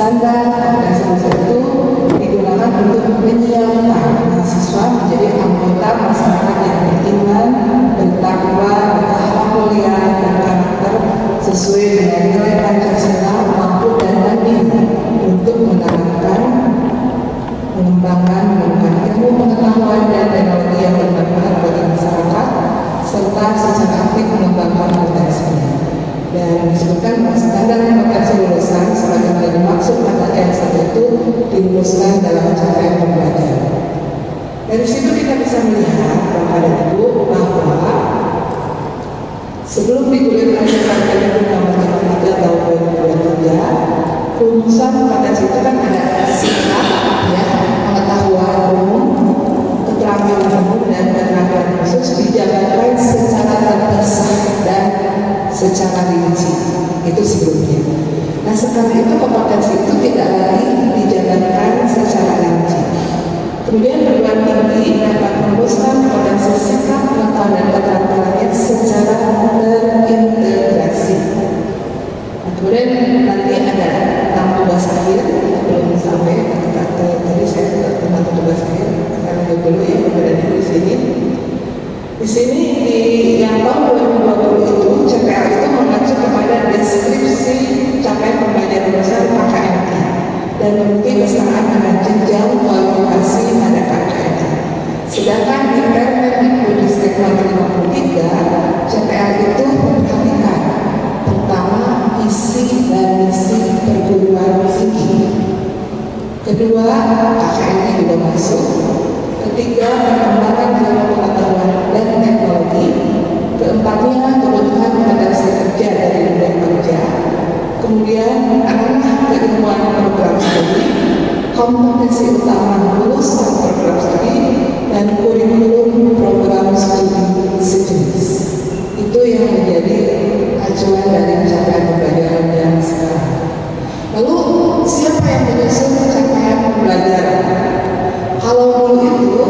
Standar kompetensi dasar itu digunakan untuk menyiapkan mahasiswa menjadi anggota masyarakat yang beriman, bertakwa, berakhlak mulia, berkarakter sesuai dengan nilai Pancasila, mampu dan mandiri untuk menerapkan, mengembangkan ilmu pengetahuan dan teknologi yang bermanfaat bagi masyarakat, serta secara aktif mengembangkan potensinya. Dan disebutkan bahwa standar kompetensi lulusan sebagaimana dimaksud pada L1 itu dirumuskan dalam capaian pembelajaran. Dari situ kita bisa melihat Bapak dan Ibu bahwa sebelum digulirkan Permendikbud nomor 33 tahun 2023, rumusan kompetensi itu kan ada sikap, ya, pengetahuan umum, keterampilan umum dan keterampilan khusus dijalankan secara terpisah dan secara rinci. Itu sebelumnya. Nah sekarang itu kompetensi itu tidak lagi dijalankan secara rinci. Kemudian perguruan tinggi dapat merumuskan kompetensi sikap, pengetahuan dan keterampilannya secara terintegrasi. Nah, kemudian nanti ada tentang tugas akhir, belum sampai tadi saya tentang tugas akhir, karena dulu ya kemudian di sini. Di sini di yang tahun 2020 itu CPL itu mengacu kepada deskripsi capaian pembelajaran lulusan KKMI dan membukti kesamaan dengan jenjang kualifikasi pada KKMI. Sedangkan di Permendikbud nomor 53 CPL itu memperhatikan pertama isi dan misi perguruan tinggi, kedua KKMI juga masuk, ketiga perkembangan ilmu pengetahuan dan teknologi, keempatnya kebutuhan kompetensi kerja dari dunia kerja, kemudian ranah keilmuan program studi, kompetensi utama lulusan program studi, dan kurikulum program studi sejenis. Itu yang menjadi acuan dari capaian pembelajaran yang sekarang. Lalu siapa yang menyusun capaian pembelajaran? Kalau dulu itu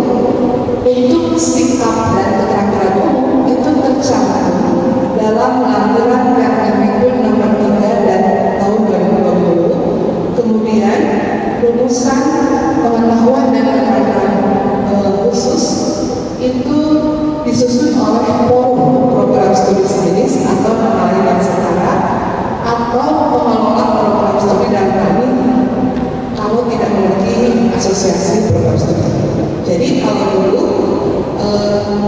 untuk sikap dan keterampilan umum itu tercantum dalam lampiran Permendikbud nomor 3 dan tahun 2020. Kemudian rumusan pengetahuan dan keterampilan khusus itu disusun oleh forum program studi sejenis atau penilaian setara atau pengelola program studi dan kami kalau tidak memiliki asosiasi program studi. Jadi kalau dulu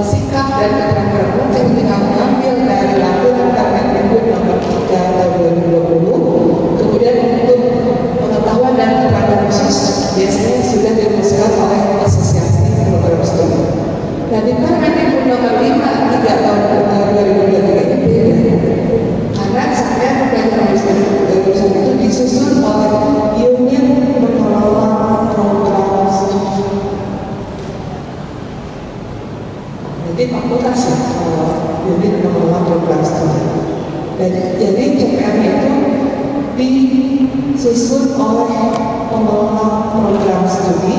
sikap dan keterampilan mungkin tinggal mengambil dari lampiran Permendikbud nomor 3 tahun 2020. Kemudian untuk pengetahuan dan keterampilan khusus biasanya sudah dirumuskan oleh asosiasi program studi. Nah di Permendikbud nomor 5 tahun 2023 ini beda, karena capaian pembelajaran lulusan itu disusun oleh unit pengelola program studi. Jadi fakultas ya, unit pengelola program studi. Dan jadi CPM itu disusun oleh pengelola program studi,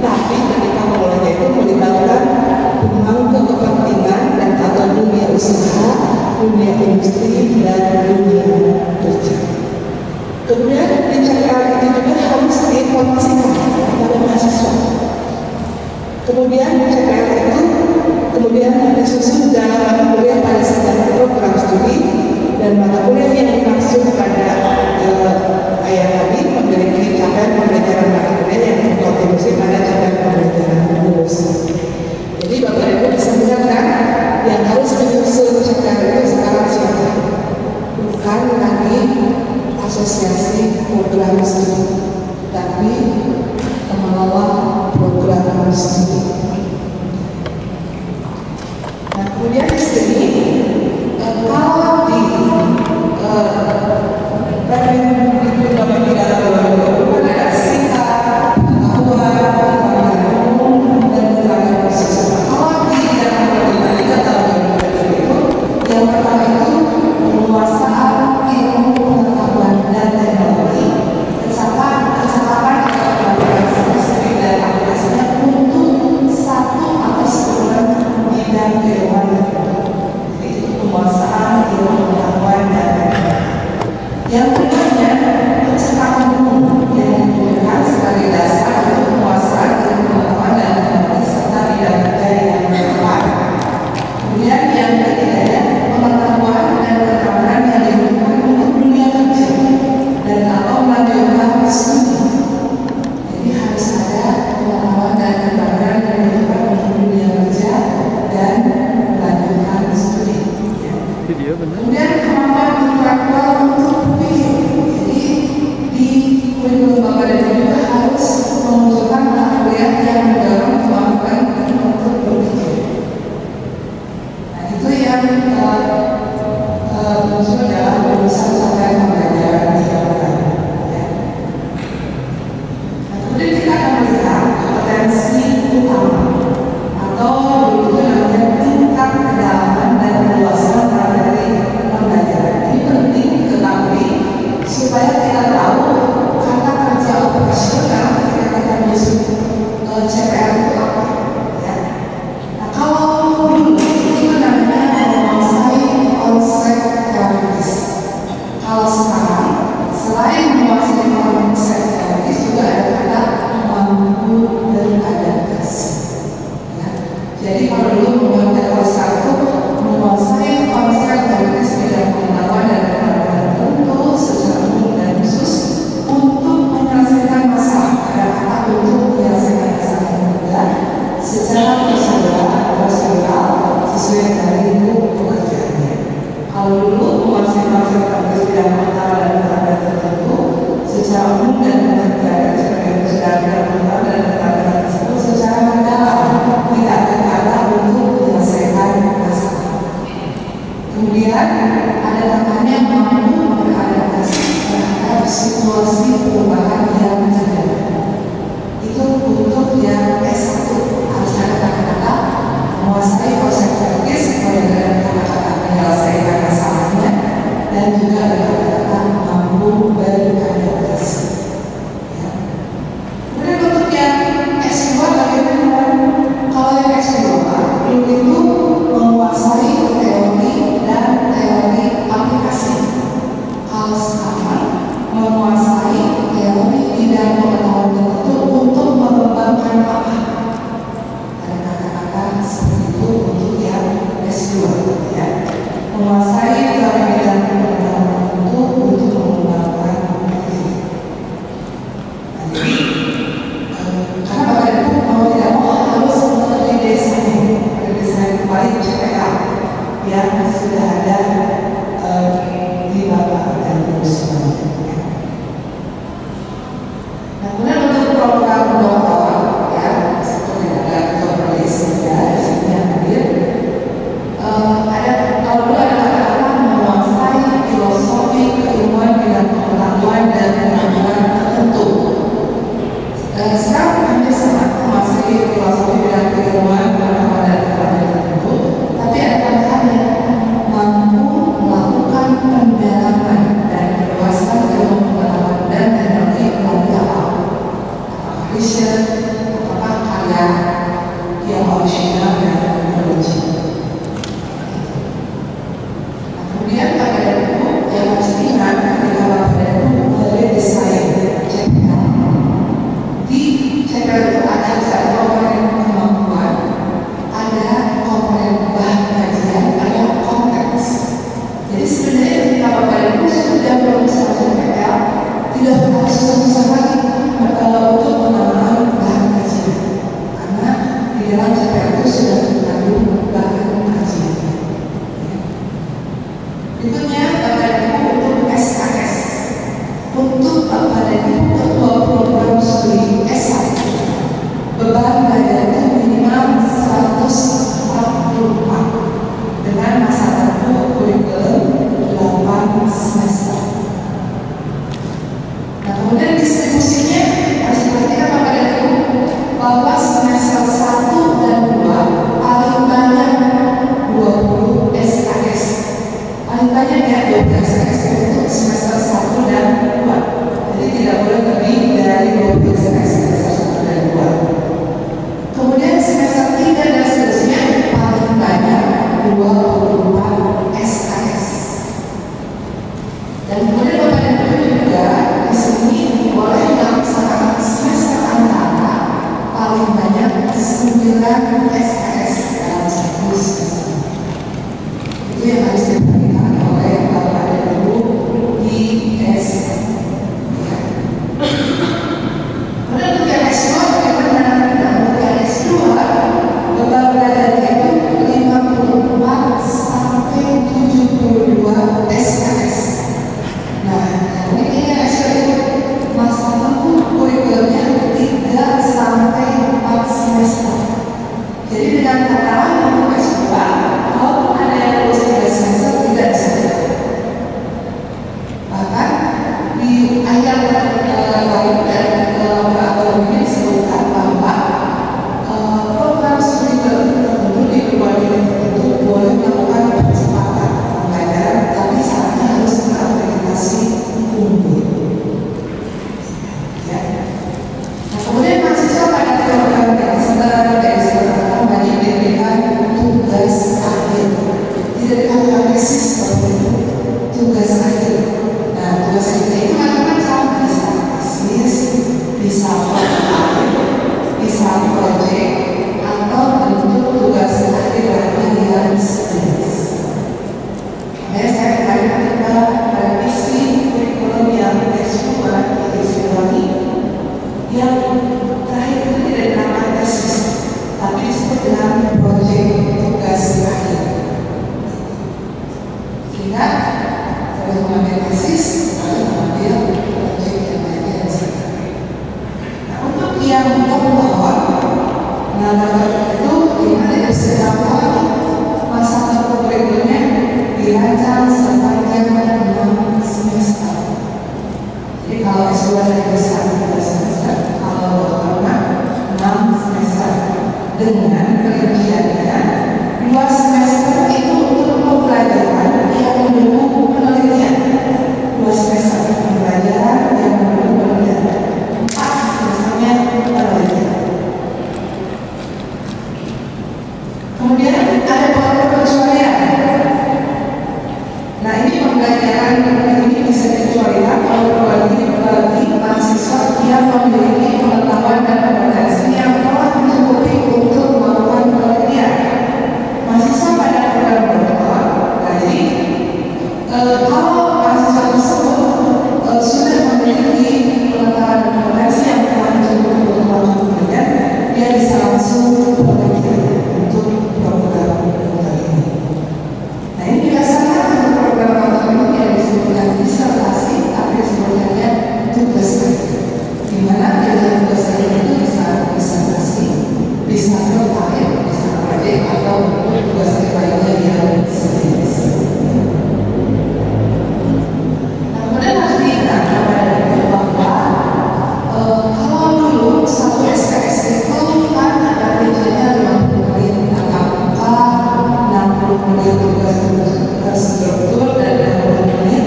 tapi ketika mengelolanya itu melibatkan pemangku kepentingan dan atau dunia usaha, dunia industri dan dunia kerja. Kemudian di CPL itu juga harus diinformasikan kepada mahasiswa. Kemudian CPL itu kemudian disusun dalam mata kuliah pada setiap program studi dan mata kuliah yang dimaksud pada ayat tadi memiliki capaian pembelajaran mata kuliah yang berkontribusi pada capaian pembelajaran lulus. Jadi Bapak Ibu bisa melihat kan, yang harus menyusun CPL itu sekarang siapa? Bukan lagi asosiasi program studi, tapi pengelola program studi. Nah kemudian di sini kalau di Permendikbud nomor 3 tahun 2020 ada sikap, pengetahuan, keterampilan umum dan keterampilan khusus. Kalau di Permendikbud 3 tahun 2020 itu yang pertama itu penguasaan ilmu pengetahuan dan teknologi, kecakapan dan juga ada kata mampu beradaptasi. Ya. Kemudian untuk yang S2 bagaimana? Kalau yang S2 itu menguasai teori dan teori aplikasi. Kalau sekarang menguasai teori bidang pengetahuan tertentu untuk mengembangkan apa? Ada kata-kata seperti itu untuk yang S2, ya. Menguasai teori bidang pengetahuan tertentu untuk mengembangkan diri. Karena pada itu mau tidak mau harus mengerti desain kembali CPA yang sudah ada di Bapak dan Ibu semuanya. Nah, kemudian untuk program dokter, ya, seperti ada dokter Desia di sini yang hadir, ada kalau dulu ada kata-kata menguasai filosofi keilmuan bidang pengetahuan dan pengetahuan tertentu. Sekarang hampir sama, menguasai filosofi bidang keilmuan pengetahuan dan pengetahuan tertentu, tapi ada tambahannya mampu melakukan pendalaman dan perluasan ilmu pengetahuan dan teknologi melalui apa? Riset, apakah karya yang original dan teknologi. Nah, kemudian pada itu yang harus diingat ketika pada itu mulai desain CPL. Di CPL itu ada misalnya komponen kemampuan, ada komponen bahan kajian, ada konteks. Jadi sebenarnya ketika Bapak Ibu sudah merumuskan CPL, tidak perlu susah-susah lagi untuk pengembangan bahan kajian, karena di dalam CPL itu sudah terkandung bahan kajian. Berikutnya Bapak Ibu untuk SKS, untuk Bapak Ibu ketua program studi S1, beban badannya minimal 144 dengan masa tempuh kurikulum 8 semester. Nah, kemudian distribusinya harus diperhatikan Bapak dan Ibu bahwa semester 1 dan 2 paling banyak 20 SKS. Paling banyak ya 20 SKS untuk semester 1 dan 2. Jadi tidak boleh lebih dari 20 SKS semester 1 dan 2. Kemudian semester 3 dan seterusnya paling banyak 24 SKS. Dan kemudian Bapak dan Ibu juga di sini boleh melaksanakan semester antara paling banyak 9 SKS dalam satu semester. Itu yang harus diperhatikan oleh Bapak dan Ibu di S3. Kemudian untuk yang S2 bagaimana? Nah, untuk yang S2 beban badannya itu 54 sampai 72 SKS. Nah, ini yang S2 itu masa tempuh kurikulumnya 3 sampai 4 semester. Jadi dengan kata untuk S2, kalau ada yang lulus 3 semester tidak bisa. Bahkan di akhir baik dan laboratorium ini disebutkan bahwa program studi tertentu di perguruan tinggi tertentu boleh melakukan percepatan pembelajaran, tapi syaratnya harus terakreditasi unggul. Ya. Nah, kemudian mahasiswa pada program master dan S1 banyak diberikan tugas akhir. Tidak dikatakan tesis seperti itu, tugas akhir. Nah, tugas akhir itu macam-macam, bisa tesis, bisa proyek, bisa proyek, atau bentuk tugas akhir yang serius. Makanya saya kembali ketika revisi kurikulum yang S2 di Siliwangi, yang terakhir itu tidak dinamakan tesis, tapi disebut dengan proyek tugas akhir. Sehingga kalau mengambil tesis, lalu mengambil proyek yang lainnya dan sebagainya. Nah, untuk yang dokter, nah dokter itu gimana tidak bisa dapat masa tempuh kurikulumnya dirancang sepanjang 6 semester. Jadi kalau S2 dari besar 3 semester, kalau dokter 6 semester, dengan perinciannya 2 semester itu untuk pembelajaran yang mendukung penelitian. bisa dikecualikan kalau perguruan tinggi bagi mahasiswa yang memiliki pengetahuan dan kompetensi yang telah mencukupi untuk melakukan penelitian. Mahasiswa pada program doktor, jadi kalau mahasiswa tersebut sudah memiliki pengetahuan dan kompetensi yang telah mencukupi untuk melakukan penelitian, dia bisa langsung penelitian untuk program dokter ini. Nah, ini biasanya untuk program dokter ini yang disebutkan disertasi, tapi disebutkannya tugas akhir, di mana yang tugas akhir itu bisa disertasi, bisa proyek, bisa proyek atau tugas akhir lainnya yang serius. Nah, kemudian harus diingat bahwa kalau dulu satu SKS itu kan ada periodenya 50 menit tatap muka, 60 menit tugas terstruktur dan 60 menit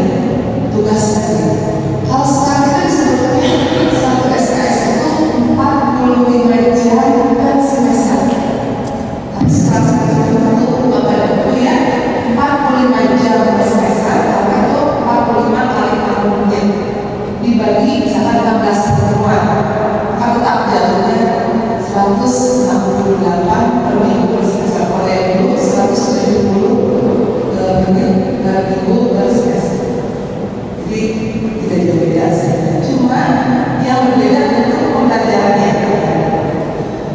tugas akhir. Hal sekarang itu disebutnya satu SKS itu 45 jam per semester. Tapi sekarang seperti itu ubah pada buku ya, 45 jam per semester, tapi itu 45 kali 40 menit dibagi misalkan 16 pertemuan, maka tetap jatuhnya 168 per minggu per semester. Kalau yang dulu 170 menit per minggu per semester. Jadi tidak jauh beda sih. Cuma yang berbeda bentuk pembelajarannya.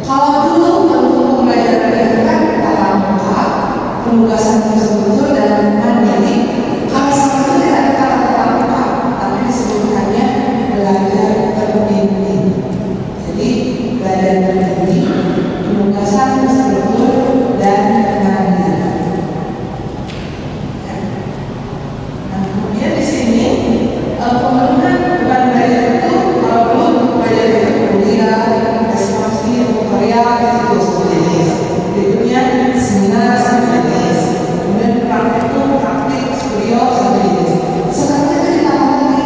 Kalau dulu bentuk pembelajarannya itu kan tatap muka, penugasan terstruktur dan mandiri. Kalau sekarang itu tidak ada kata tatap muka, tapi disebutkannya belajar terbimbing. Jadi belajar terbimbing, penugasan terstruktur dan mandiri. Nah, kemudian di sini pemenuhan beban belajar itu kalau dulu belajar itu kuliah, responsi, tutorial itu sejenis, berikutnya seminar sejenis, kemudian praktik itu praktik studio sejenis. Sekarang itu ditambah lagi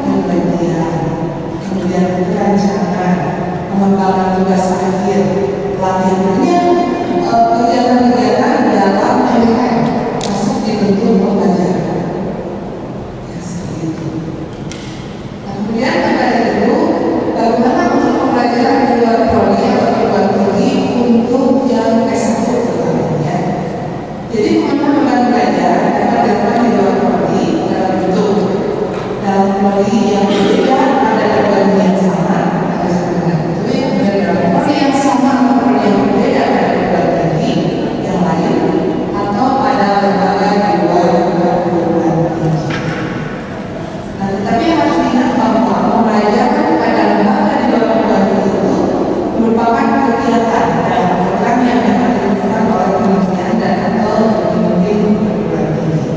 penelitian, kemudian perencanaan, pengembangan tugas akhir, pelatihannya, kegiatan-kegiatan dalam LKM masuk di bentuk pembelajaran. Ya, seperti itu. Nah, kemudian dari itu, bagaimana untuk pembelajaran di luar prodi atau perguruan tinggi untuk yang S1 terutama. Jadi beban belajar dapat dilakukan di luar prodi dalam bentuk dalam prodi yang berbeda pada perguruan tinggi yang sama, ada sebenarnya itu ya, kemudian dalam prodi yang sama atau prodi yang berbeda pada perguruan tinggi yang lain, atau pada lembaga di luar perguruan tinggi. Nah, tetapi harus diingat bahwa pembelajaran pada lembaga di luar perguruan tinggi itu merupakan kegiatan dan program yang dapat dilakukan oleh kementerian dan atau pembimbing perguruan tinggi.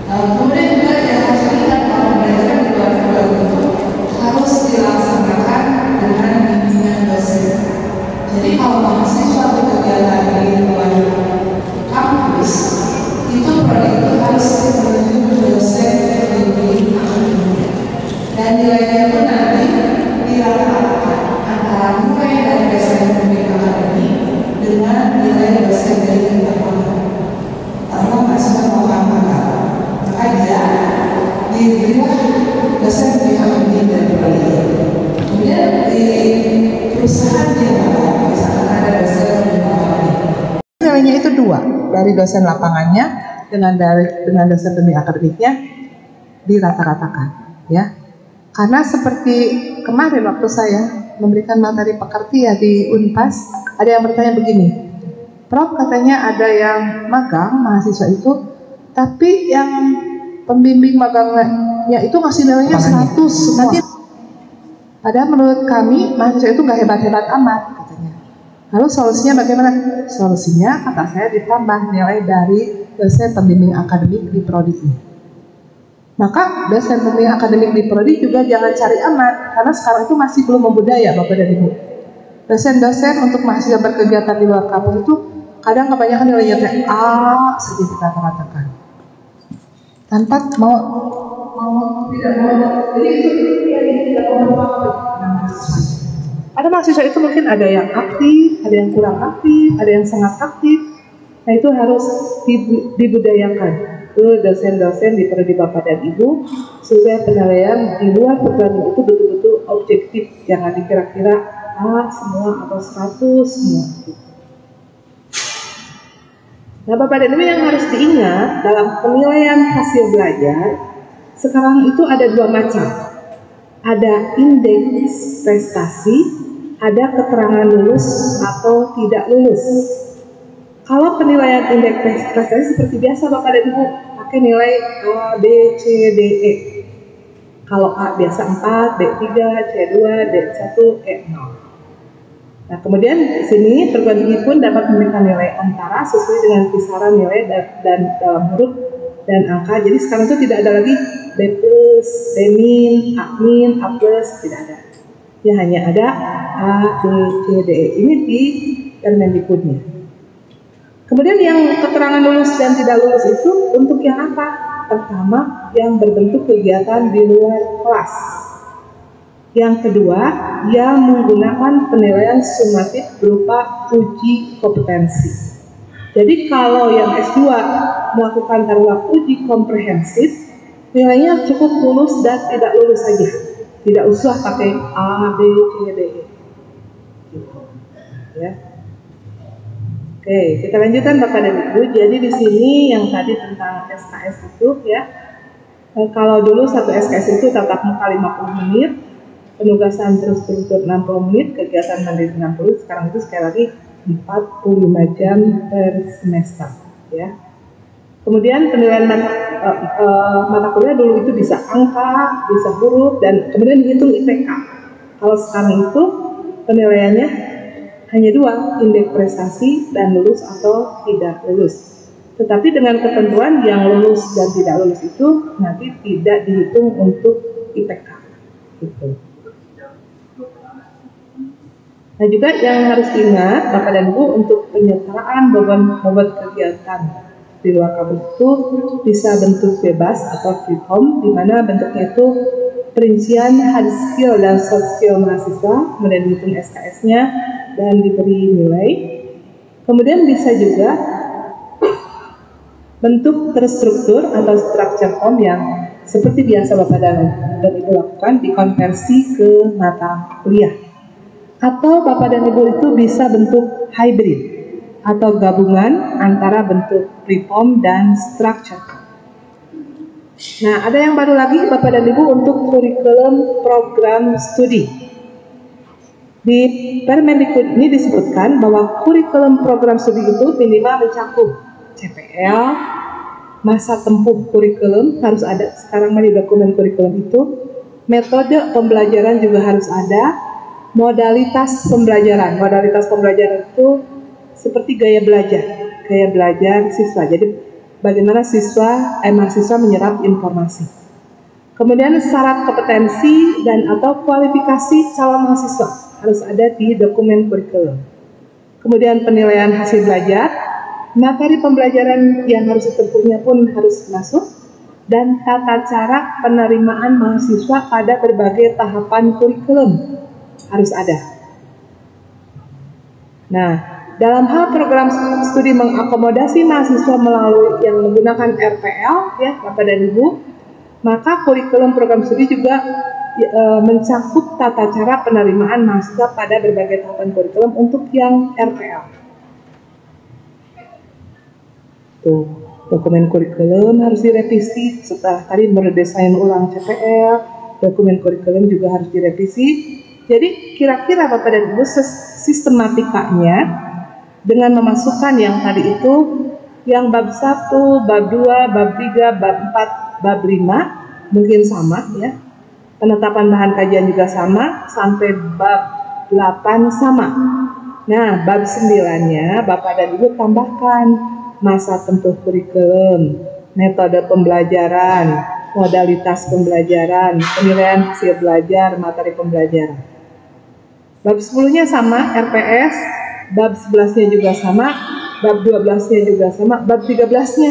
Kemudian juga yang harus diingat bahwa pembelajaran di luar perguruan tinggi itu harus dilaksanakan dengan bimbingan dosen. Jadi kalau mahasiswa kegiatan di luar kampus itu prodi itu harus menunjuk dosen pembimbing akademik, dan nilainya itu nanti dirata-ratakan antara nilai dari dosen pembimbing akademik dengan nilai dosen dari internal. Karena mahasiswa mau maka dia diberilah dosen pembimbing akademik dari prodi. Kemudian di perusahaan dia misalkan ada dosen pembimbing akademik, nilainya itu 2 dari dosen lapangannya dengan dosen pembimbing akademiknya dirata-ratakan, ya. Karena seperti kemarin waktu saya memberikan materi pekerja di Unpas, ada yang bertanya begini, Prof, katanya ada yang magang mahasiswa itu, tapi yang pembimbing magangnya itu ngasih nilainya 100 semua. Padahal menurut kami mahasiswa itu nggak hebat-hebat amat katanya. Lalu solusinya bagaimana? Solusinya kata saya ditambah nilai dari dosen pembimbing akademik di prodi ini. Maka dosen pembimbing akademik di prodi juga jangan cari aman, karena sekarang itu masih belum membudaya Bapak dan Ibu. Dosen-dosen untuk mahasiswa berkegiatan di luar kampus itu kadang kebanyakan nilainya A saja dikata-katakan, tanpa mau tidak mau. Jadi itu yang tidak mau mahasiswa. Ada mahasiswa itu mungkin ada yang aktif, ada yang kurang aktif, ada yang sangat aktif. Nah itu harus dibudayakan ke dosen-dosen di prodi Bapak dan Ibu supaya penilaian di luar program itu betul-betul objektif, jangan dikira-kira semua atau 100 semua gitu. Nah, Bapak dan Ibu yang harus diingat dalam penilaian hasil belajar sekarang itu ada dua macam. Ada indeks prestasi, ada keterangan lulus atau tidak lulus. Kalau penilaian indeks prestasi seperti biasa Bapak dan Ibu pakai nilai A, B, C, D, E. Kalau A biasa 4, B 3, C 2, D 1, E 0. Nah, kemudian di sini perguruan tinggi pun dapat memberikan nilai antara sesuai dengan kisaran nilai dan dalam huruf dan angka. Jadi sekarang itu tidak ada lagi B+, B-, A-, A+, tidak ada. Ya hanya ada A, B, C, D, E. Ini di Permendikbudnya. Kemudian yang keterangan lulus dan tidak lulus itu untuk yang apa? Pertama, yang berbentuk kegiatan di luar kelas. Yang kedua, yang menggunakan penilaian sumatif berupa uji kompetensi. Jadi kalau yang S2 melakukan taruhlah uji komprehensif, nilainya cukup lulus dan tidak lulus saja. Tidak usah pakai A, B, C, D, E. Gitu. Ya. Oke, kita lanjutkan Bapak dan Ibu. Jadi di sini yang tadi tentang SKS itu ya. Kalau dulu satu SKS itu tatap muka 50 menit, penugasan terus-terusan 60 menit, kegiatan mandiri 60, sekarang itu sekali lagi 45 jam per semester ya. Kemudian penilaian mata kuliah dulu itu bisa angka, bisa huruf, dan kemudian dihitung IPK. Kalau sekarang itu penilaiannya hanya dua, indeks prestasi dan lulus atau tidak lulus. Tetapi dengan ketentuan yang lulus dan tidak lulus itu nanti tidak dihitung untuk IPK. Gitu. Nah juga yang harus diingat Bapak dan Ibu untuk penyertaan bobot kegiatan di luar kampus itu bisa bentuk bebas atau free form, di mana bentuknya itu perincian hard skill dan soft skill mahasiswa, kemudian dihitung SKS-nya dan diberi nilai. Kemudian bisa juga bentuk terstruktur atau structure form yang seperti biasa Bapak dan Ibu lakukan dikonversi ke mata kuliah. Atau Bapak dan Ibu itu bisa bentuk hybrid atau gabungan antara bentuk freeform dan structure. Nah, ada yang baru lagi Bapak dan Ibu untuk kurikulum program studi. Di Permendikbud ini disebutkan bahwa kurikulum program studi itu minimal mencakup CPL, masa tempuh kurikulum harus ada, sekarang di dokumen kurikulum itu, metode pembelajaran juga harus ada, modalitas pembelajaran itu seperti gaya belajar siswa. Jadi bagaimana mahasiswa menyerap informasi. Kemudian syarat kompetensi dan atau kualifikasi calon mahasiswa harus ada di dokumen kurikulum. Kemudian penilaian hasil belajar, materi pembelajaran yang harus ditempuhnya pun harus masuk, dan tata cara penerimaan mahasiswa pada berbagai tahapan kurikulum harus ada. Nah, dalam hal program studi mengakomodasi mahasiswa melalui yang menggunakan RPL ya Bapak dan Ibu, maka kurikulum program studi juga mencakup tata cara penerimaan mahasiswa pada berbagai tahapan kurikulum untuk yang RPL. Tuh, dokumen kurikulum harus direvisi setelah tadi meredesain ulang CPL, dokumen kurikulum juga harus direvisi. Jadi kira-kira Bapak dan Ibu sistematikanya dengan memasukkan yang tadi itu, yang bab 1, bab 2, bab 3, bab 4, bab 5 mungkin sama ya. Penetapan bahan kajian juga sama, sampai bab 8 sama. Nah, bab 9-nya Bapak dan Ibu tambahkan masa tempuh kurikulum, metode pembelajaran, modalitas pembelajaran, penilaian hasil belajar, materi pembelajaran. Bab 10-nya sama, RPS, bab 11-nya juga sama, bab 12-nya juga sama, bab 13-nya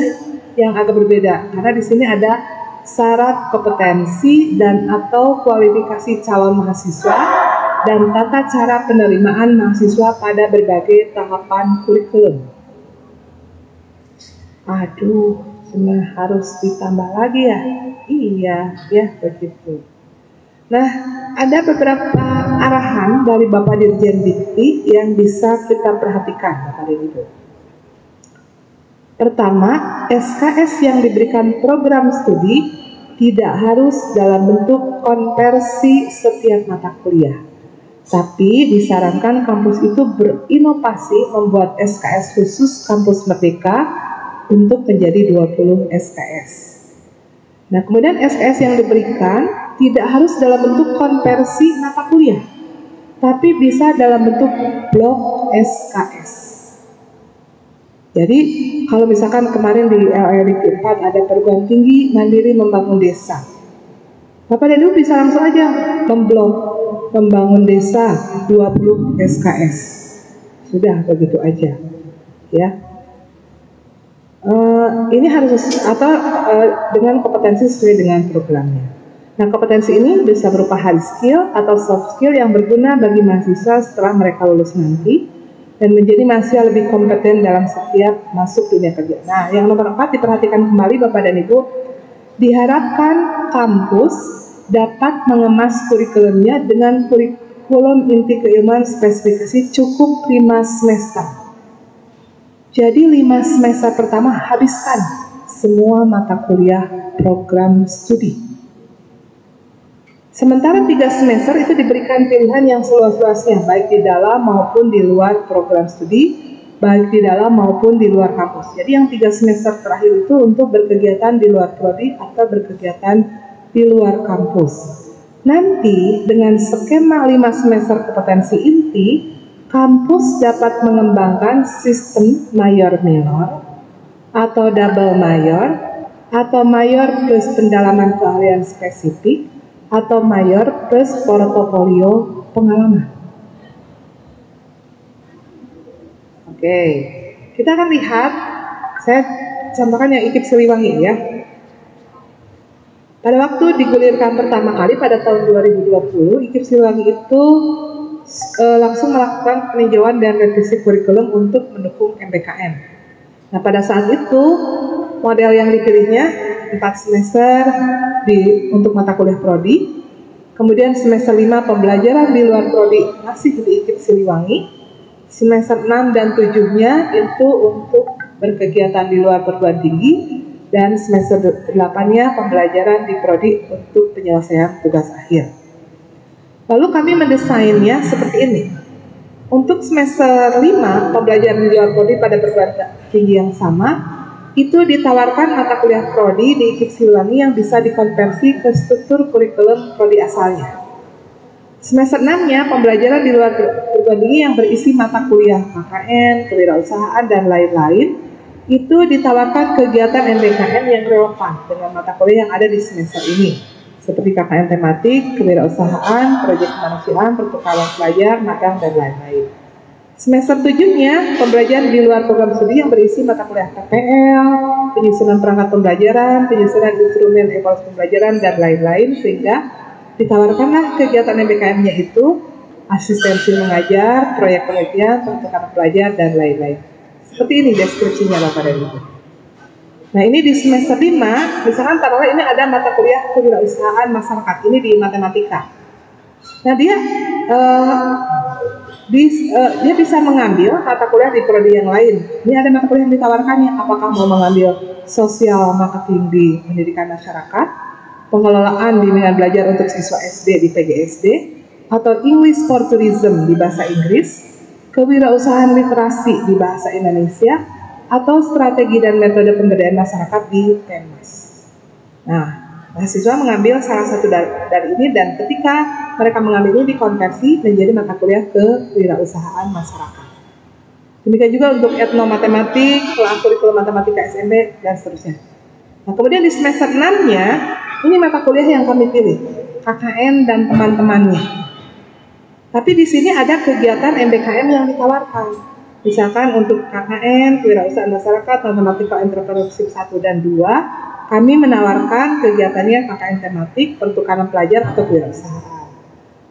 yang agak berbeda karena di sini ada syarat kompetensi dan atau kualifikasi calon mahasiswa dan tata cara penerimaan mahasiswa pada berbagai tahapan kurikulum. Aduh, harus ditambah lagi ya? Iya, ya begitu. Nah, ada beberapa arahan dari Bapak Dirjen Dikti yang bisa kita perhatikan, Bapak dan Ibu. Pertama, SKS yang diberikan program studi tidak harus dalam bentuk konversi setiap mata kuliah. Tapi disarankan kampus itu berinovasi membuat SKS khusus Kampus Merdeka untuk menjadi 20 SKS. Nah, kemudian SKS yang diberikan tidak harus dalam bentuk konversi mata kuliah, tapi bisa dalam bentuk blok SKS. Jadi, kalau misalkan kemarin di LLDP 4 ada perguruan tinggi mandiri membangun desa, Bapak dan Ibu bisa langsung aja memblok membangun desa 20 SKS. Sudah begitu aja, ya. Ini harus atau dengan kompetensi sesuai dengan programnya. Nah, kompetensi ini bisa berupa hard skill atau soft skill yang berguna bagi mahasiswa setelah mereka lulus nanti dan menjadi mahasiswa lebih kompeten dalam setiap masuk dunia kerja. Nah, yang nomor 4 diperhatikan kembali Bapak dan Ibu, diharapkan kampus dapat mengemas kurikulumnya dengan kurikulum inti keilmuan spesifikasi cukup 5 semester. Jadi 5 semester pertama habiskan semua mata kuliah program studi. Sementara 3 semester itu diberikan pilihan yang seluas-luasnya, baik di dalam maupun di luar program studi, baik di dalam maupun di luar kampus. Jadi yang 3 semester terakhir itu untuk berkegiatan di luar prodi atau berkegiatan di luar kampus. Nanti dengan skema 5 semester kompetensi inti, kampus dapat mengembangkan sistem mayor-minor atau double mayor atau mayor plus pendalaman keahlian spesifik atau mayor plus portofolio pengalaman. Oke, kita akan lihat, saya contohkan yang IKIP Siliwangi ya. Pada waktu digulirkan pertama kali pada tahun 2020, IKIP Siliwangi itu langsung melakukan peninjauan dan revisi kurikulum untuk mendukung MBKM. Nah, pada saat itu model yang dipilihnya 4 semester untuk mata kuliah prodi, kemudian semester 5 pembelajaran di luar prodi masih di IKIP Siliwangi, semester 6 dan 7-nya itu untuk berkegiatan di luar perguruan tinggi, dan semester 8-nya pembelajaran di prodi untuk penyelesaian tugas akhir. Lalu kami mendesainnya seperti ini. Untuk semester 5 pembelajaran di luar prodi pada perguruan tinggi yang sama, itu ditawarkan mata kuliah prodi di IKIP Siliwangi yang bisa dikonversi ke struktur kurikulum prodi asalnya. Semester 6-nya pembelajaran di luar perguruan tinggi yang berisi mata kuliah KKN, kewirausahaan, dan lain-lain, itu ditawarkan kegiatan MBKM yang relevan dengan mata kuliah yang ada di semester ini, seperti KKN tematik, kewirausahaan, proyek kemanusiaan, pertukaran pelajar, magang, dan lain-lain. Semester 7-nya pembelajaran di luar program studi yang berisi mata kuliah KPL, penyusunan perangkat pembelajaran, penyusunan instrumen evaluasi pembelajaran, dan lain-lain, sehingga ditawarkanlah kegiatan MBKM-nya itu asistensi mengajar, proyek penelitian, pertukaran pelajar, dan lain-lain. Seperti ini deskripsinya Bapak dan Ibu. Nah, ini di semester 5, misalkan taruhlah ini ada mata kuliah kewirausahaan masyarakat, ini di matematika. Nah, dia bisa mengambil mata kuliah di prodi yang lain. Ini ada mata kuliah yang ditawarkannya, apakah mau mengambil sosial marketing di pendidikan masyarakat, pengelolaan bimbingan belajar untuk siswa SD di PGSD, atau English for Tourism di bahasa Inggris, kewirausahaan literasi di bahasa Indonesia, atau strategi dan metode pemberdayaan masyarakat di Penmas. Nah, mahasiswa mengambil salah satu dari ini, dan ketika mereka mengambil ini dikonversi menjadi mata kuliah kewirausahaan masyarakat. Demikian juga untuk etnomatematik, kurikulum matematika SMP, dan seterusnya. Nah, kemudian di semester 6-nya, ini mata kuliah yang kami pilih, KKN dan teman-temannya. Tapi di sini ada kegiatan MBKM yang ditawarkan. Misalkan untuk KKN, kewirausahaan masyarakat, matematika entrepreneurship 1 dan 2, kami menawarkan kegiatannya KKN tematik, pertukaran pelajar atau kewirausahaan.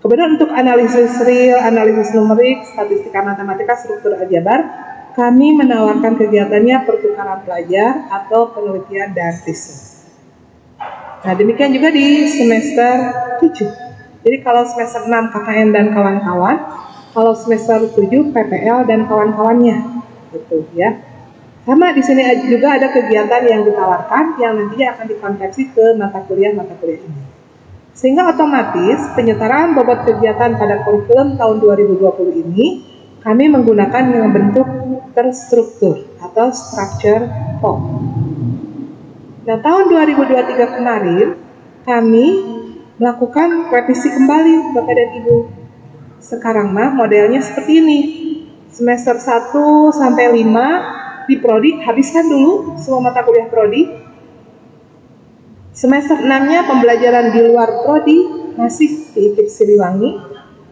Kemudian untuk analisis real, analisis numerik, statistika matematika, struktur aljabar, kami menawarkan kegiatannya pertukaran pelajar atau penelitian dan riset. Nah, demikian juga di semester 7. Jadi kalau semester 6 KKN dan kawan-kawan, kalau semester 7 PPL dan kawan-kawannya. Gitu ya. Sama di sini juga ada kegiatan yang ditawarkan yang nantinya akan dikonversi ke mata kuliah ini. Sehingga otomatis penyetaraan bobot kegiatan pada kurikulum tahun 2020 ini kami menggunakan yang bentuk terstruktur atau structure form. Nah, tahun 2023 kemarin kami melakukan revisi kembali Bapak dan Ibu. Sekarang mah modelnya seperti ini. Semester 1 sampai 5 di prodi habiskan dulu semua mata kuliah prodi. Semester 6-nya pembelajaran di luar prodi masih di IKIP Siliwangi.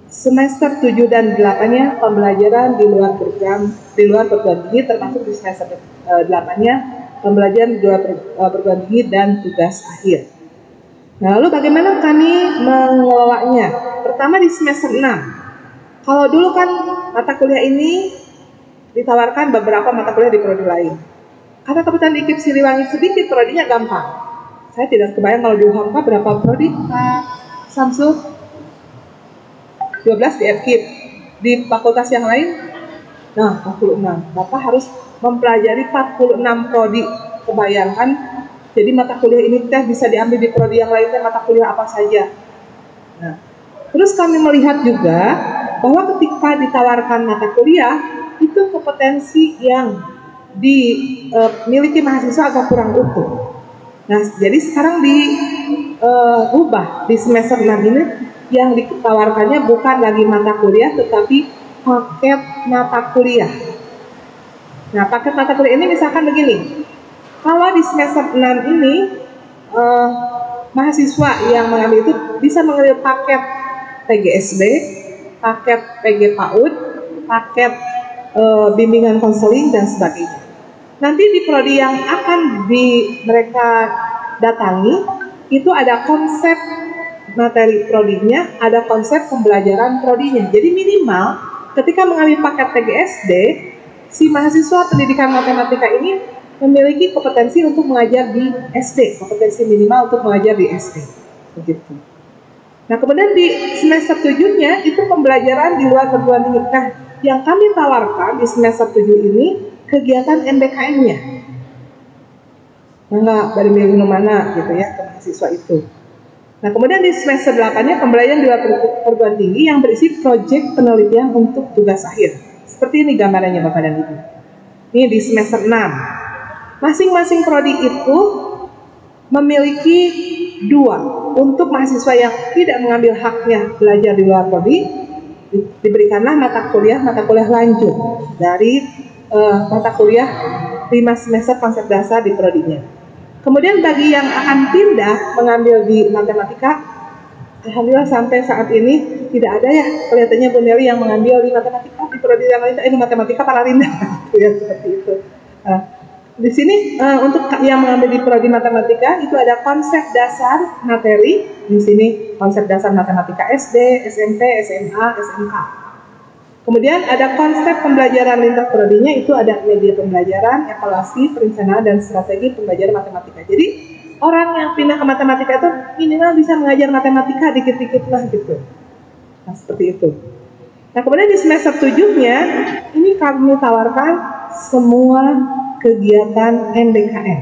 Semester 7 dan 8-nya pembelajaran di luar program, di luar perguruan tinggi, termasuk di semester 8-nya pembelajaran di luar perguruan tinggi dan tugas akhir. Nah, lalu bagaimana kami mengelolanya? Pertama di semester 6. Kalau dulu kan mata kuliah ini ditawarkan beberapa mata kuliah di prodi lain. Karena kebetulan di IKIP Siliwangi sedikit, prodinya gampang. Saya tidak kebayang kalau di UHAMKA berapa prodi, Pak Samsul? 12 di FKIP. Di fakultas yang lain, nah 46. Bapak harus mempelajari 46 prodi. Kebayangkan, jadi mata kuliah ini bisa diambil di prodi yang lainnya, mata kuliah apa saja. Nah, terus kami melihat juga bahwa ketika ditawarkan mata kuliah, itu kompetensi yang dimiliki mahasiswa agak kurang utuh. Nah, jadi sekarang diubah di semester 6 ini yang ditawarkannya bukan lagi mata kuliah tetapi paket mata kuliah. Nah, paket mata kuliah ini misalkan begini. Kalau di semester 6 ini mahasiswa yang mengambil itu bisa mengambil paket PGSD, paket PG PAUD, paket bimbingan konseling dan sebagainya. Nanti di prodi yang akan mereka datangi itu ada konsep materi prodinya, ada konsep pembelajaran prodinya. Jadi minimal ketika mengambil paket PGSD, si mahasiswa pendidikan matematika ini memiliki kompetensi untuk mengajar di SD, kompetensi minimal untuk mengajar di SD. Begitu. Nah, kemudian di semester 7-nya itu pembelajaran di luar perguruan tinggi. Nah, yang kami tawarkan di semester 7 ini kegiatan MBKM-nya. Enggak dari milih mana gitu ya ke mahasiswa itu. Nah, kemudian di semester 8-nya pembelajaran di luar perguruan tinggi yang berisi proyek penelitian untuk tugas akhir. Seperti ini gambarannya Bapak dan Ibu. Ini di semester 6. Masing-masing prodi itu memiliki 2. Untuk mahasiswa yang tidak mengambil haknya belajar di luar prodi, diberikanlah mata kuliah lanjut dari mata kuliah 5 semester konsep dasar di prodinya. Kemudian bagi yang akan pindah mengambil di matematika, alhamdulillah sampai saat ini tidak ada ya kelihatannya Bu Nelly yang mengambil di matematika di prodi yang lain, di matematika Paralinda ya seperti itu. Di sini untuk yang mengambil di prodi matematika itu ada konsep dasar materi, di sini konsep dasar matematika SD, SMP, SMA, SMK. Kemudian ada konsep pembelajaran lintas prodinya, itu ada media pembelajaran, evaluasi, perencanaan, dan strategi pembelajaran matematika. Jadi orang yang pindah ke matematika itu minimal bisa mengajar matematika dikit-dikit lah gitu. Nah, seperti itu. Nah, kemudian di semester 7-nya ini kami tawarkan semua kegiatan MBKM.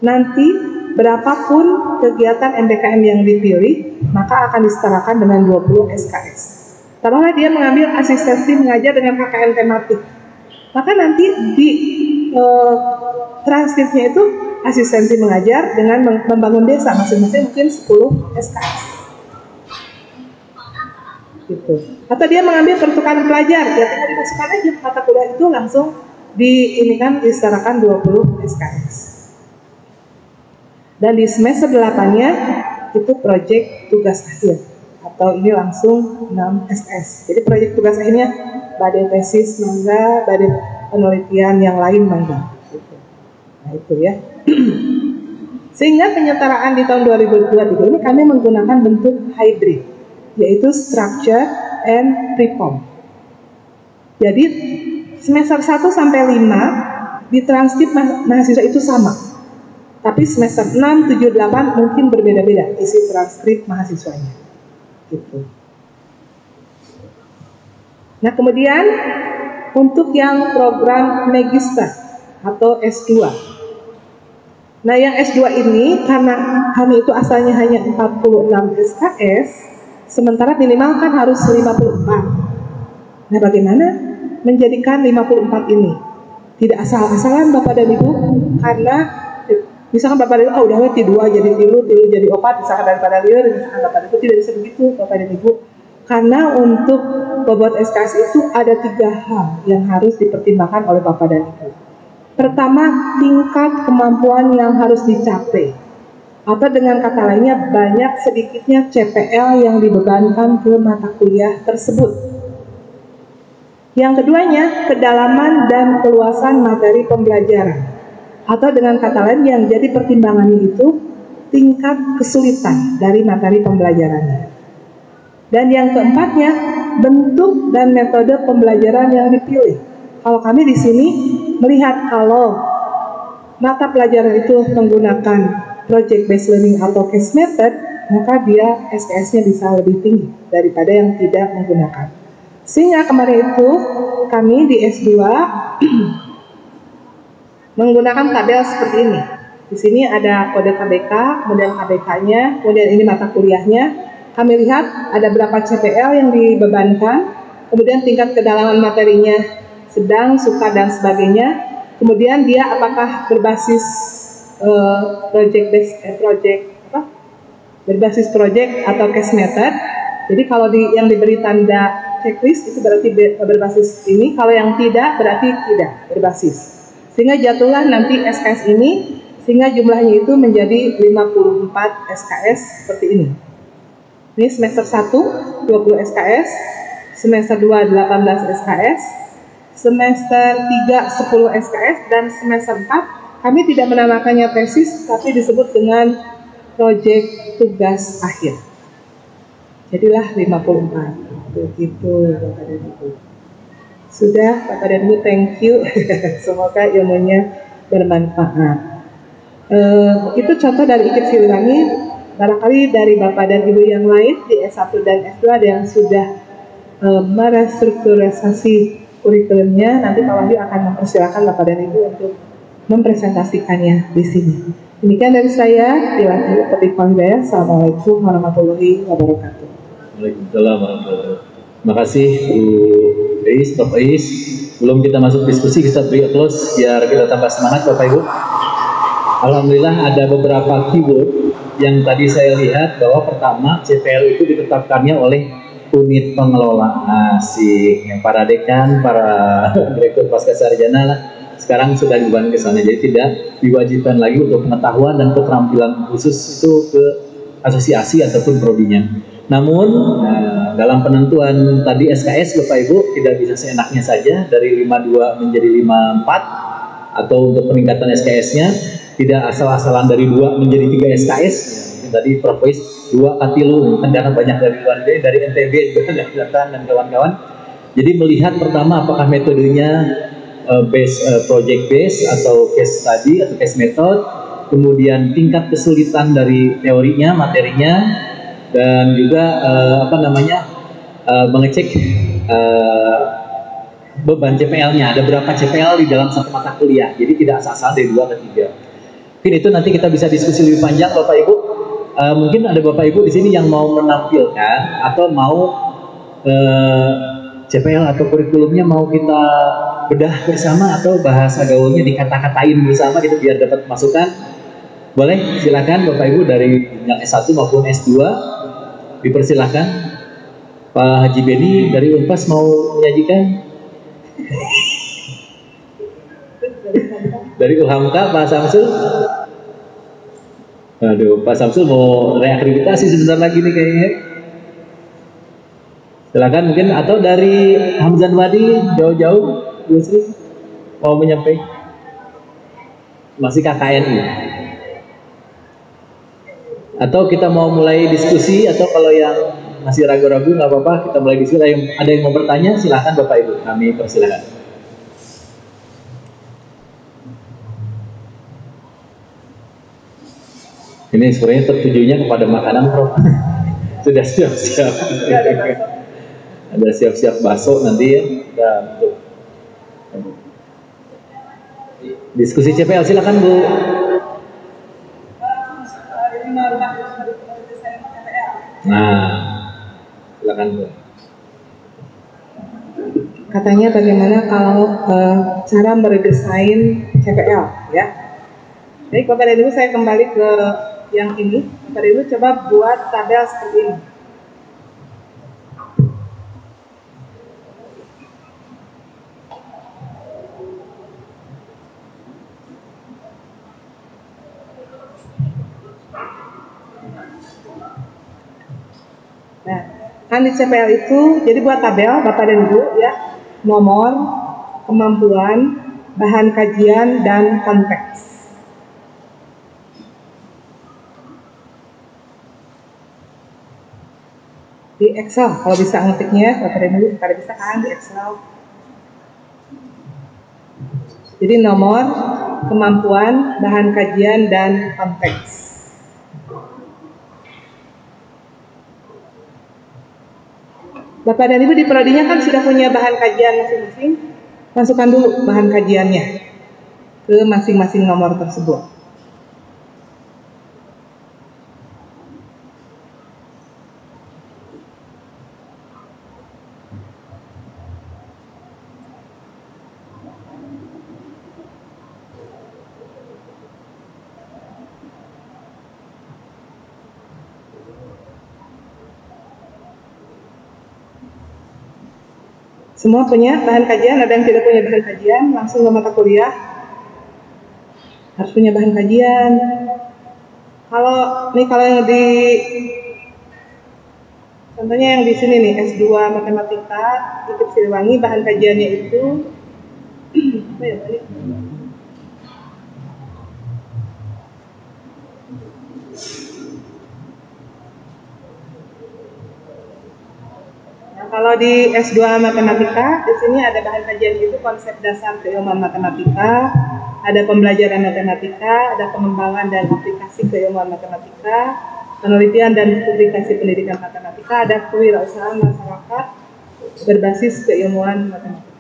Nanti berapapun kegiatan MBKM yang dipilih, maka akan disetarakan dengan 20 SKS. Taruhlah dia mengambil asistensi mengajar dengan KKN tematik, maka nanti di transkripnya itu asistensi mengajar dengan membangun desa, masing-masing mungkin 10 SKS. Gitu. Atau dia mengambil pertukaran pelajar, ya tinggal dimasukkan aja mata kuliah itu langsung disetarakan 20 SKS. Dan di semester 8-nya itu proyek tugas akhir. Atau ini langsung 6 SS. Jadi proyek tugas akhirnya badai tesis mangga, badai penelitian yang lain mangga. Gitu. Nah itu ya. Sehingga penyetaraan di tahun 2023 ini kami menggunakan bentuk hybrid, yaitu structure and reform. Jadi semester 1 sampai 5 di transkrip mahasiswa itu sama. Tapi semester 6, 7, 8 mungkin berbeda-beda isi transkrip mahasiswanya. Gitu. Nah, kemudian untuk yang program Magister atau S2. Nah, yang S2 ini karena kami itu asalnya hanya 46 SKS, sementara minimal kan harus 54. Nah, bagaimana menjadikan 54 ini? Tidak asal-asalan Bapak dan Ibu, karena misalkan Bapak dan Ibu, udah ngerti 2 jadi tilu jadi 4, misalkan daripada liur, misalkan Bapak dan Ibu tidak bisa begitu Bapak dan Ibu. Karena untuk bobot SKS itu ada 3 hal yang harus dipertimbangkan oleh Bapak dan Ibu. Pertama, tingkat kemampuan yang harus dicapai. Atau dengan kata lainnya, banyak sedikitnya CPL yang dibebankan ke mata kuliah tersebut. Yang keduanya, kedalaman dan keluasan materi pembelajaran. Atau dengan kata lain yang jadi pertimbangannya itu tingkat kesulitan dari materi pembelajarannya. Dan yang keempatnya, bentuk dan metode pembelajaran yang dipilih. Kalau kami di sini melihat kalau mata pelajaran itu menggunakan project based learning atau case method, maka dia SKS-nya bisa lebih tinggi daripada yang tidak menggunakan. Sehingga kemarin itu kami di S2 menggunakan tabel seperti ini. Di sini ada kode KBK, kemudian KBK-nya, kemudian ini mata kuliahnya. Kami lihat ada berapa CPL yang dibebankan, kemudian tingkat kedalaman materinya sedang, suka, dan sebagainya. Kemudian dia apakah berbasis berbasis project atau case method. Jadi kalau yang diberi tanda checklist itu berarti berbasis ini, kalau yang tidak berarti tidak berbasis. Sehingga jatuhlah nanti SKS ini, sehingga jumlahnya itu menjadi 54 SKS seperti ini. Ini semester 1 20 SKS, semester 2 18 SKS, semester 3 10 SKS, dan semester 4 kami tidak menamakannya tesis tapi disebut dengan proyek tugas akhir. Jadilah 54. Begitu Bapak dan Ibu. Sudah Bapak dan Ibu, thank you. Semoga ilmunya bermanfaat. Itu contoh dari IKIP Siliwangi. Barangkali dari Bapak dan Ibu yang lain di S1 dan S2 ada yang sudah merestrukturisasi kurikulumnya. Nanti Pak Wahyu akan mempersilakan Bapak dan Ibu untuk mempresentasikannya di sini. Demikian dari saya, Diwakili Topik Hidayah. Assalamualaikum warahmatullahi wabarakatuh. Waalaikumsalam warahmatullahi wabarakatuh. Terima kasih Bu Is, Bapak Is. Sebelum kita masuk diskusi, kita beri applause biar kita tambah semangat Bapak Ibu. Alhamdulillah ada beberapa keyword yang tadi saya lihat bahwa pertama CPL itu ditetapkannya oleh unit pengelola. Asik, yang para dekan, para direktur pasca sarjana sekarang sudah dibebankan ke sana. Jadi tidak diwajibkan lagi untuk pengetahuan dan keterampilan khusus itu ke asosiasi ataupun prodinya. Namun dalam penentuan tadi SKS Bapak Ibu tidak bisa seenaknya saja dari 52 menjadi 54, atau untuk peningkatan SKS-nya tidak asal-asalan dari 2 menjadi 3 SKS. Tadi Prof. Is 2 katilu, karena banyak dari luar negeri, dari NTB juga datang dan kawan-kawan. Jadi melihat pertama apakah metodenya project base atau case study atau case method, kemudian tingkat kesulitan dari teorinya, materinya, dan juga mengecek beban CPL-nya, ada berapa CPL di dalam satu mata kuliah. Jadi tidak asal-asalan dari 2 ke 3. Mungkin itu nanti kita bisa diskusi lebih panjang Bapak Ibu. Mungkin ada Bapak Ibu di sini yang mau menampilkan atau mau CPL atau kurikulumnya mau kita bedah bersama atau bahasa gaulnya dikata-katain bersama gitu biar dapat masukan. Boleh, silakan Bapak Ibu dari yang S1 maupun S2 dipersilakan. Pak Haji Beni dari Unpas mau menyajikan. Dari UHAMKA Pak Samsul. Aduh, Pak Samsul mau reakreditasi sebentar lagi nih kayaknya. Silakan mungkin, atau dari Hamzan Wadi jauh-jauh Bu Sri mau menyampaikan. Masih KKNI. Atau kita mau mulai diskusi, atau kalau yang masih ragu-ragu nggak apa-apa, kita mulai diskusi. Ada yang mau bertanya, silakan Bapak Ibu, kami persilakan. Ini sebenarnya tertujunya kepada makanan, Prof. Sudah siap-siap. Ada siap-siap bakso nanti ya. Nah, diskusi CPL silakan Bu. Nah, silakan Bu. Katanya bagaimana kalau cara meredesain CPL, ya? Jadi Bapak dan Ibu, saya kembali ke yang ini. Bapak dan Ibu coba buat tabel seperti ini. Nah, kan di CPL itu, jadi buat tabel Bapak dan Ibu ya, nomor, kemampuan, bahan kajian, dan konteks. Di Excel, kalau bisa ngetiknya, Bapak dan Ibu, kalau bisa kan di Excel. Jadi nomor, kemampuan, bahan kajian, dan konteks. Bapak dan Ibu di prodinya kan sudah punya bahan kajian masing-masing. Masukkan dulu bahan kajiannya ke masing-masing nomor tersebut. Semua punya bahan kajian, ada yang tidak punya bahan kajian, langsung ke mata kuliah. Harus punya bahan kajian. Kalau yang di, contohnya yang di sini nih, S2 Matematika, IKIP Siliwangi, bahan kajiannya itu, apa ya Pak? Kalau di S2 Matematika, di sini ada bahan kajian itu konsep dasar keilmuan matematika, ada pembelajaran matematika, ada pengembangan dan aplikasi keilmuan matematika, penelitian dan publikasi pendidikan matematika, ada kewirausahaan masyarakat berbasis keilmuan matematika.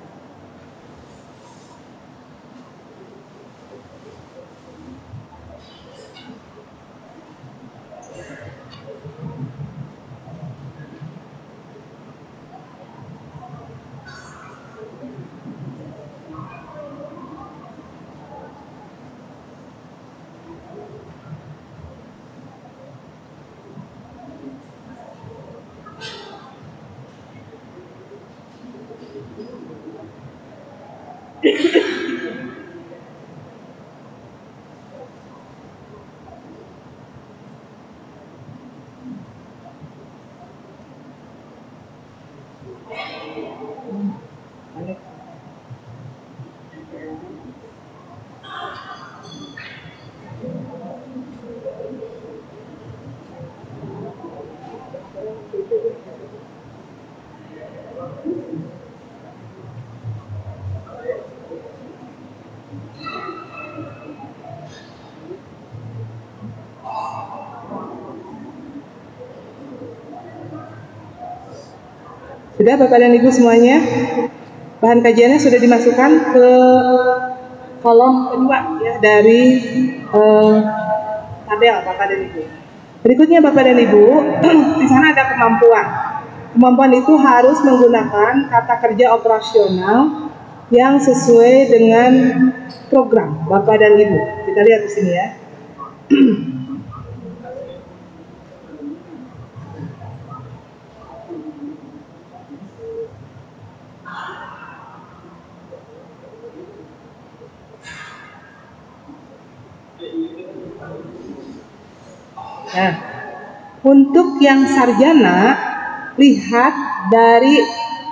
Sudah Bapak dan Ibu semuanya? Bahan kajiannya sudah dimasukkan ke kolom kedua ya dari tabel Bapak dan Ibu. Berikutnya Bapak dan Ibu, di sana ada kemampuan. Kemampuan itu harus menggunakan kata kerja operasional yang sesuai dengan program Bapak dan Ibu. Kita lihat di sini ya. Nah, untuk yang sarjana, lihat dari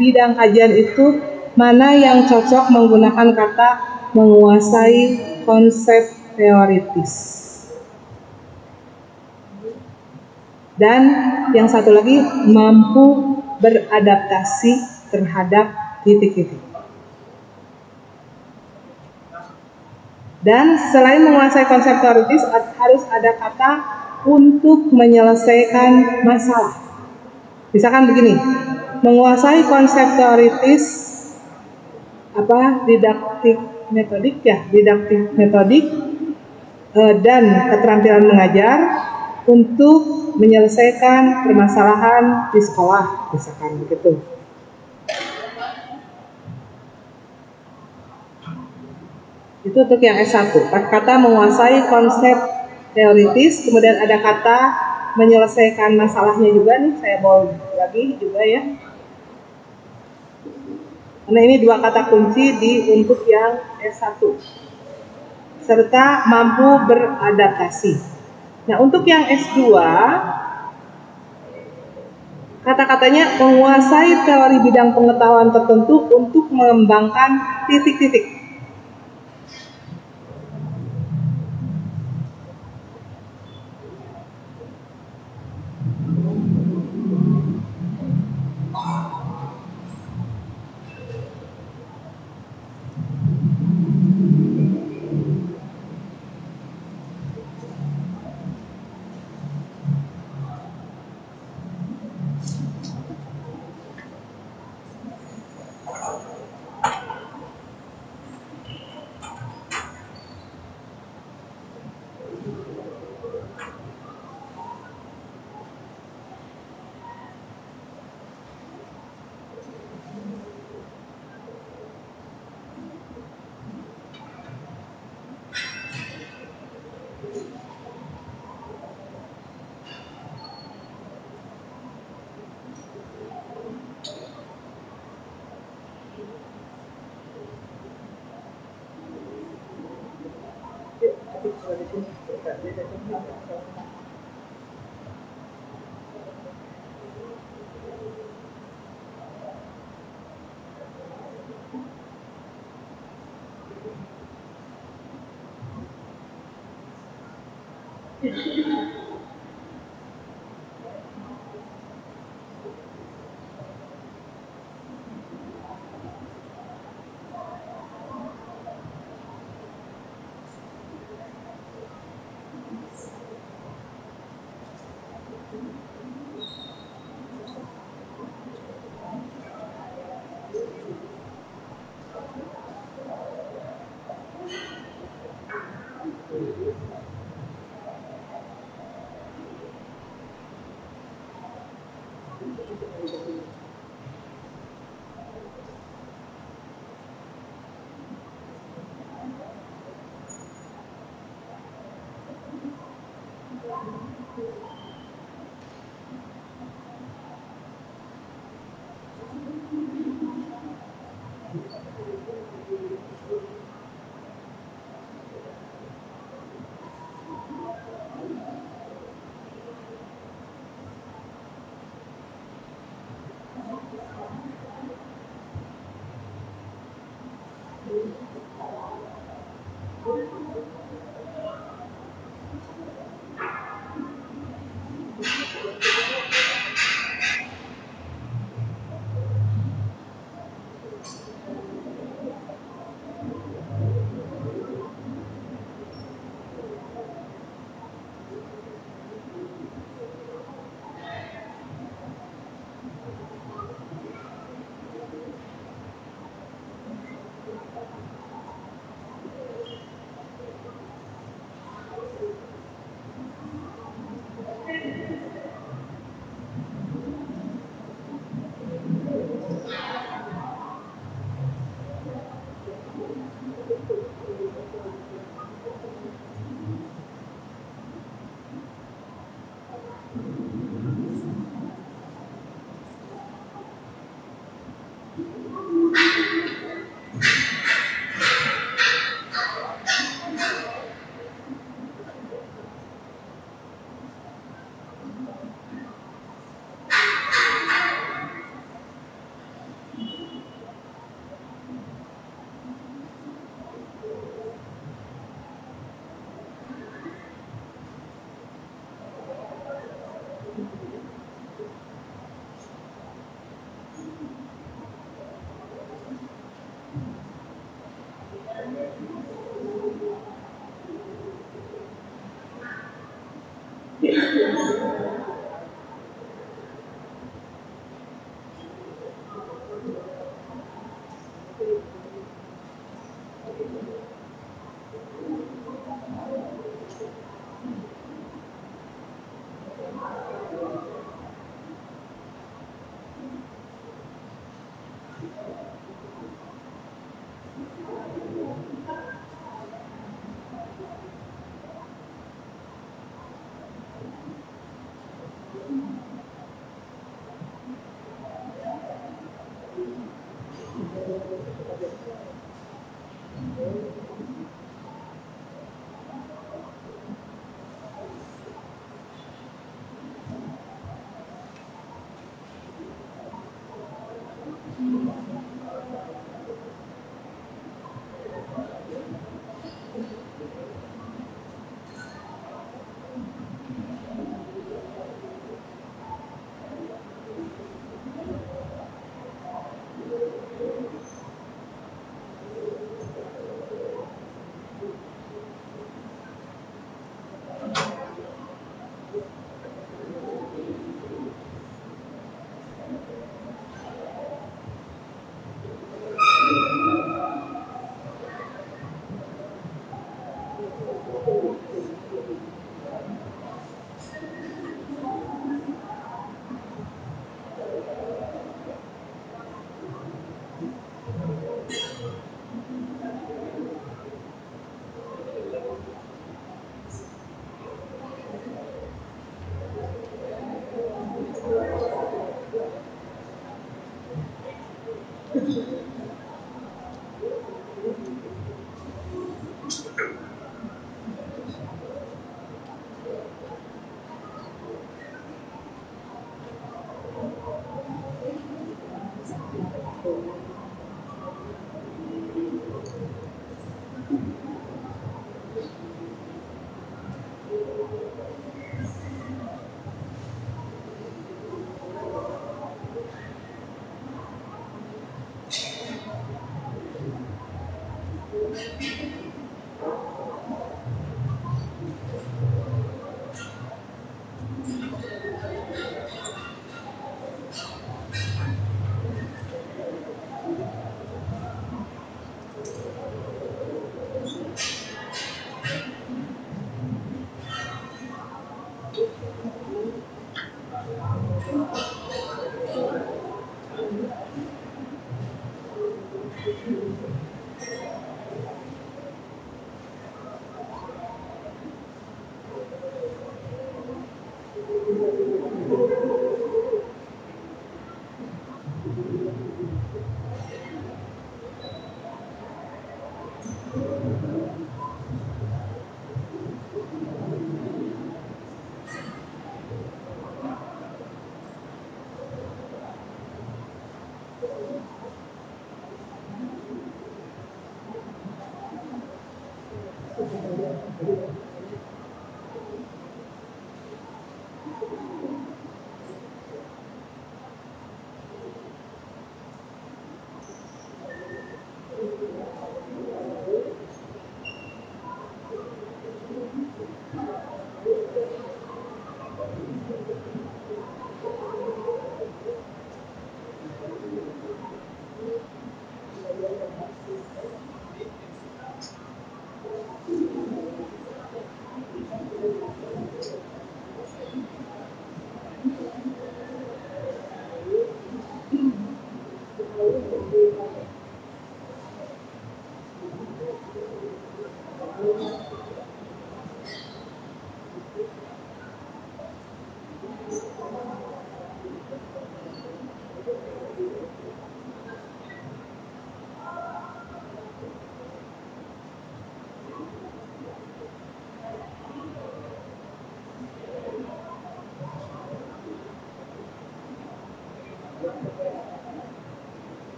bidang kajian itu mana yang cocok menggunakan kata menguasai konsep teoritis. Dan yang satu lagi, mampu beradaptasi terhadap titik-titik. Dan selain menguasai konsep teoritis, harus ada kata untuk menyelesaikan masalah. Misalkan begini, menguasai konsep teoritis didaktik metodik dan keterampilan mengajar untuk menyelesaikan permasalahan di sekolah, misalkan begitu. Itu untuk yang S1. Kata menguasai konsep teoritis, kemudian ada kata menyelesaikan masalahnya juga nih, saya mau lagi juga ya. Karena ini dua kata kunci untuk yang S1. Serta mampu beradaptasi. Nah, untuk yang S2, kata-katanya menguasai teori bidang pengetahuan tertentu untuk mengembangkan titik-titik.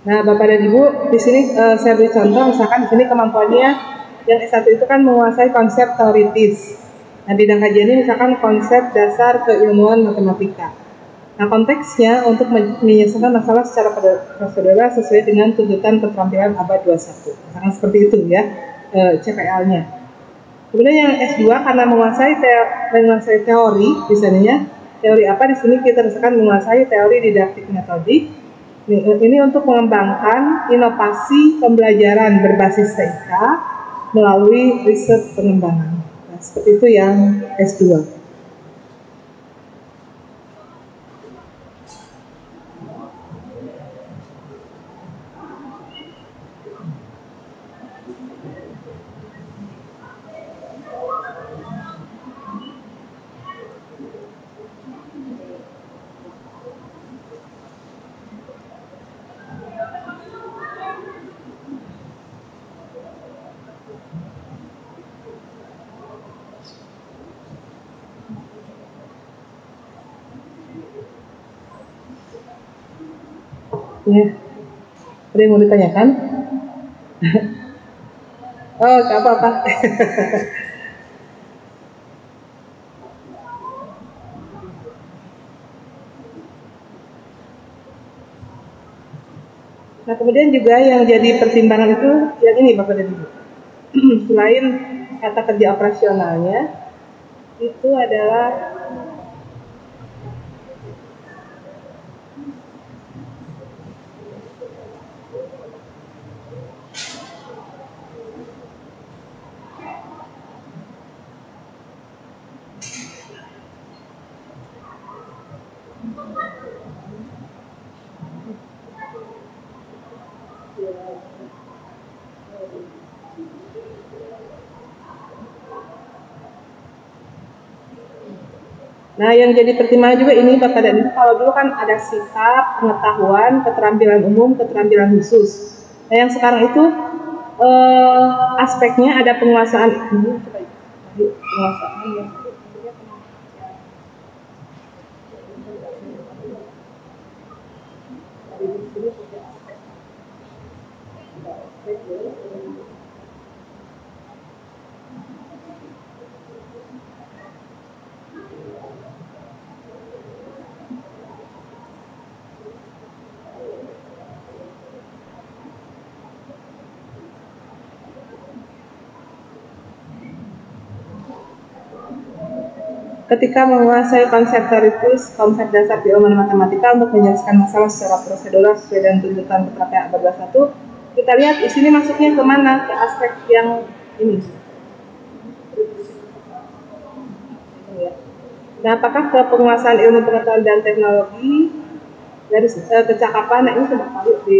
Nah, Bapak dan Ibu, di sini saya beri contoh, misalkan di sini kemampuannya yang S1 itu kan menguasai konsep teoritis. Nah, bidang kajian ini misalkan konsep dasar keilmuan matematika. Nah, konteksnya untuk menyelesaikan masalah secara prosedural sesuai dengan tuntutan keterampilan abad 21. Misalkan seperti itu ya, CPL-nya. Kemudian yang S2 karena menguasai teori, misalnya teori apa di sini kita rasakan menguasai teori didaktik metodik. Ini untuk mengembangkan inovasi pembelajaran berbasis TIK melalui riset pengembangan. Nah, seperti itu yang S2. Ya, ada yang mau ditanyakan? Oh, gak apa-apa. Nah, kemudian juga yang jadi pertimbangan itu yang ini Bapak dan Ibu. Selain kata kerja operasionalnya, itu adalah nah, yang jadi pertimbangan juga ini Bapak dan Ibu, kalau dulu kan ada sikap, pengetahuan, keterampilan umum, keterampilan khusus. Nah, yang sekarang itu aspeknya ada penguasaan ini, penguasaan ya. Ketika menguasai konsep teoritis, konsep dasar di ilmu matematika untuk menjelaskan masalah secara prosedural sesuai dengan tuntutan keterangan 14.1, kita lihat di sini masuknya kemana, ke aspek yang ini. Nah, apakah ke penguasaan ilmu pengetahuan dan teknologi dari kecakapan? Nah, ini sudah kali di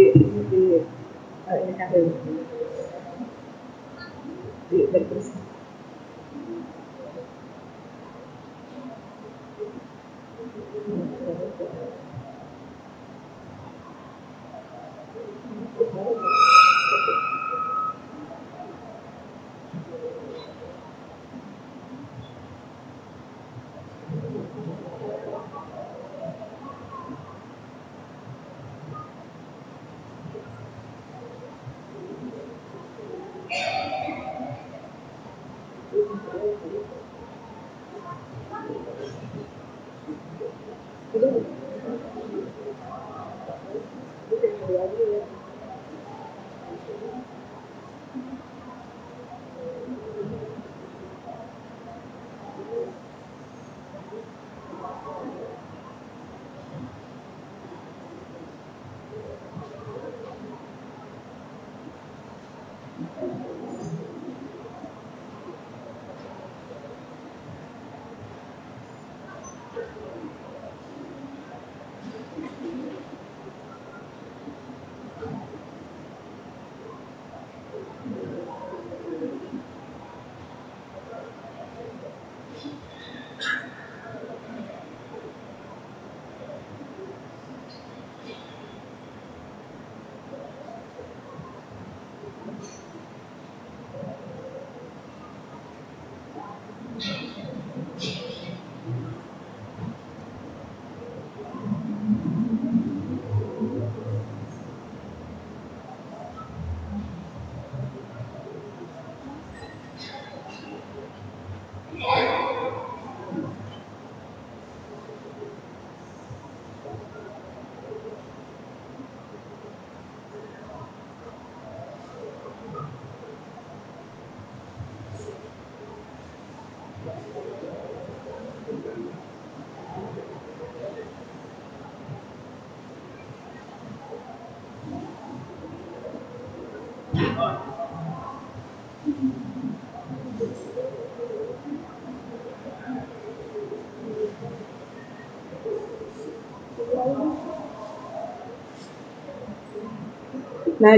Nah,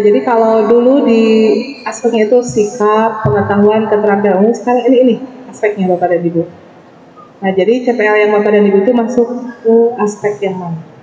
jadi kalau dulu di aspeknya itu sikap, pengetahuan, keterampilan umum, sekarang ini aspeknya Bapak dan Ibu. Nah, jadi CPL yang Bapak dan Ibu itu masuk ke aspek yang mana?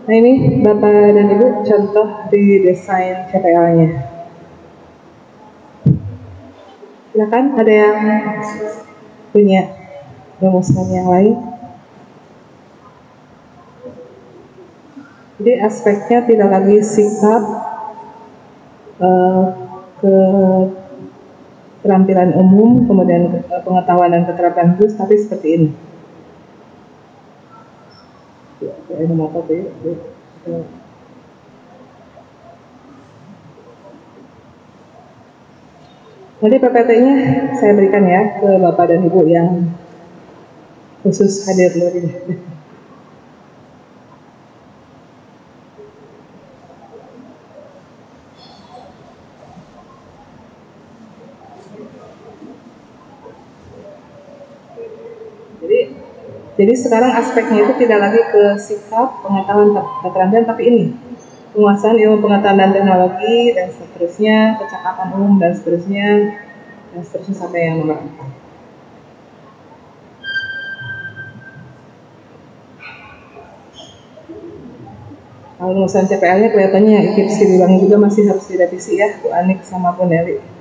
Nah ini Bapak dan Ibu contoh di desain CPL-nya. Silakan ada yang punya rumusan yang lain. Jadi aspeknya tidak lagi sikap keterampilan umum, kemudian pengetahuan dan keterampilan khusus, tapi seperti ini. Nanti PPT-nya saya berikan ya ke Bapak dan Ibu yang khusus hadir dulu. Jadi sekarang aspeknya itu tidak lagi ke sikap, pengetahuan, keterampilan, tapi ini penguasaan ilmu pengetahuan dan teknologi dan seterusnya, kecakapan umum dan seterusnya sampai yang nomor 4. Kalau rumusan CPL-nya kelihatannya ikip Siliwangi juga masih harus direvisi ya, Bu Anik sama Bu Nelly.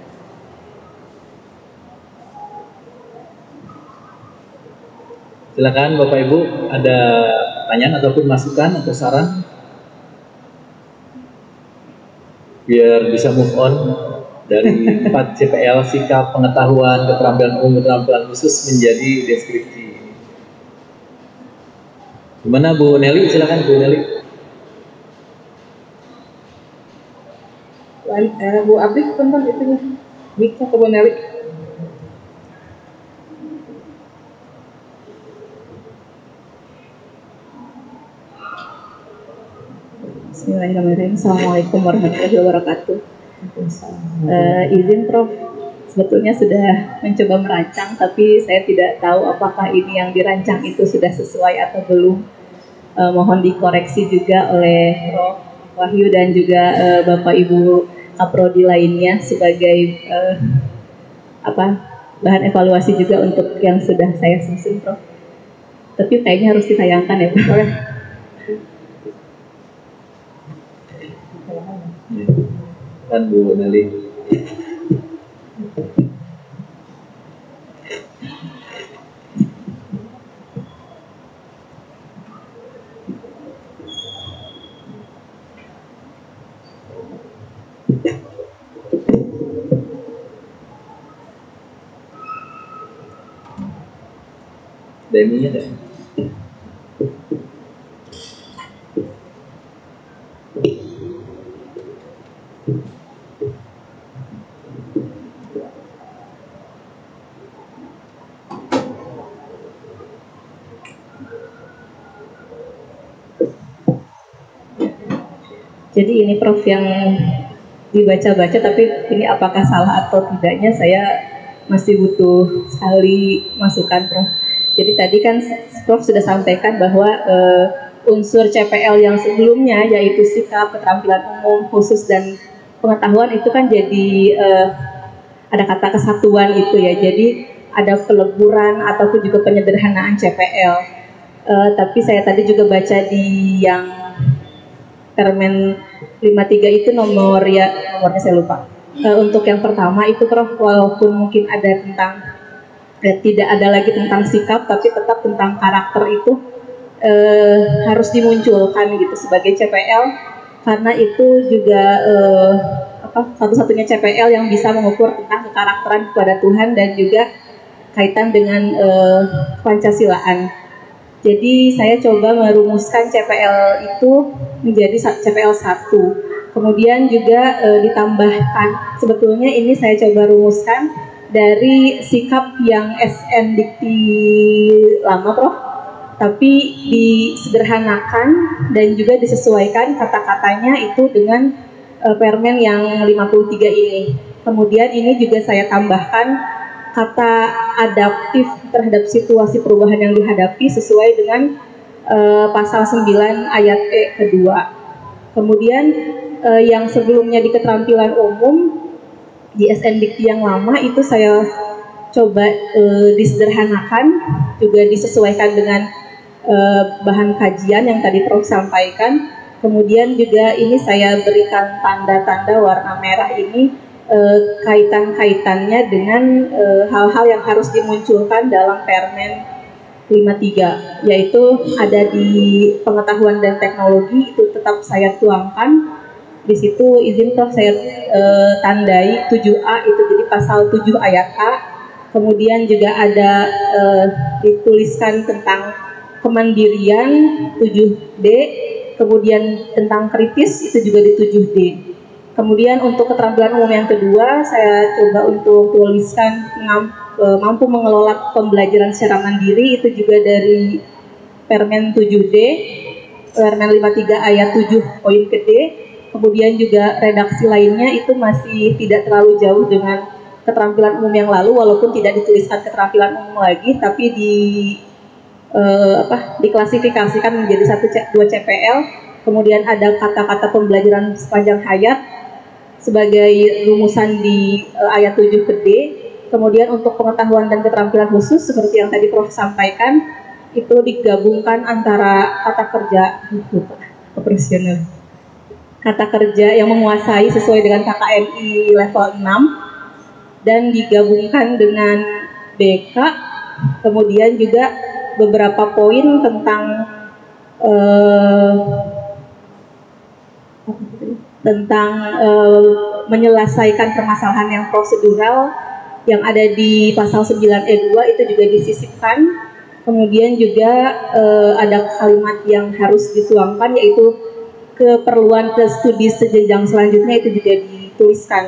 Silakan Bapak Ibu, ada pertanyaan ataupun masukan atau saran biar bisa move on dari 4 CPL, sikap, pengetahuan, keterampilan umum, keterampilan khusus menjadi deskripsi. Gimana Bu Nelly? Silakan Bu Nelly. Bu Abdi tentang itunya, Mika ke Bu Nelly. Bismillahirrahmanirrahim. Assalamualaikum warahmatullahi wabarakatuh. Izin Prof, sebetulnya sudah mencoba merancang, tapi saya tidak tahu apakah ini yang dirancang itu sudah sesuai atau belum. Mohon dikoreksi juga oleh Prof Wahyu dan juga Bapak Ibu Kaprodi lainnya sebagai bahan evaluasi juga untuk yang sudah saya susun, Prof. Tapi kayaknya harus ditayangkan ya, Prof. Kan Bu Nelly. Demi ada. Jadi ini Prof yang dibaca-baca, tapi ini apakah salah atau tidaknya saya masih butuh sekali masukan, Prof. Jadi tadi kan Prof sudah sampaikan bahwa unsur CPL yang sebelumnya yaitu sikap, keterampilan umum, khusus dan pengetahuan itu kan jadi ada kata kesatuan itu ya. Jadi ada peleburan ataupun juga penyederhanaan CPL. Tapi saya tadi juga baca di yang Permen 53 itu nomornya saya lupa. Untuk yang pertama itu Prof, walaupun mungkin ada tentang tidak ada lagi tentang sikap, tapi tetap tentang karakter itu harus dimunculkan gitu sebagai CPL, karena itu juga satu-satunya CPL yang bisa mengukur tentang kekarakteran kepada Tuhan dan juga kaitan dengan Pancasilaan. Jadi saya coba merumuskan CPL itu menjadi CPL 1. Kemudian juga ditambahkan, sebetulnya ini saya coba rumuskan dari sikap yang SN dikti lama, Prof. Tapi disederhanakan dan juga disesuaikan kata-katanya itu dengan Permen yang 53 ini. Kemudian ini juga saya tambahkan kata adaptif terhadap situasi perubahan yang dihadapi sesuai dengan pasal 9 ayat E kedua. Kemudian yang sebelumnya di keterampilan umum di SN Dikti yang lama itu saya coba disederhanakan, juga disesuaikan dengan bahan kajian yang tadi Prof sampaikan. Kemudian juga ini saya berikan tanda-tanda warna merah ini kaitan-kaitannya dengan hal-hal yang harus dimunculkan dalam Permen 53, yaitu ada di pengetahuan dan teknologi, itu tetap saya tuangkan. Di situ izin Prof saya tandai 7A itu jadi pasal 7 ayat A. Kemudian juga ada dituliskan tentang kemandirian 7D, kemudian tentang kritis itu juga di 7D. Kemudian untuk keterampilan umum yang kedua, saya coba untuk tuliskan mampu mengelola pembelajaran secara mandiri, itu juga dari Permen 7D, Permen 53 ayat 7 poin ke D. Kemudian juga redaksi lainnya itu masih tidak terlalu jauh dengan keterampilan umum yang lalu, walaupun tidak dituliskan keterampilan umum lagi, tapi diklasifikasikan menjadi 2 CPL. Kemudian ada kata-kata pembelajaran sepanjang hayat sebagai rumusan di ayat 7 ke D. Kemudian untuk pengetahuan dan keterampilan khusus seperti yang tadi Prof sampaikan, itu digabungkan antara kata kerja operasional, kata kerja yang menguasai sesuai dengan KKMI level 6 dan digabungkan dengan BK. Kemudian juga beberapa poin tentang menyelesaikan permasalahan yang prosedural yang ada di pasal 9E2 itu juga disisipkan. Kemudian juga ada kalimat yang harus dituangkan, yaitu keperluan ke studi sejenjang selanjutnya, itu juga dituliskan.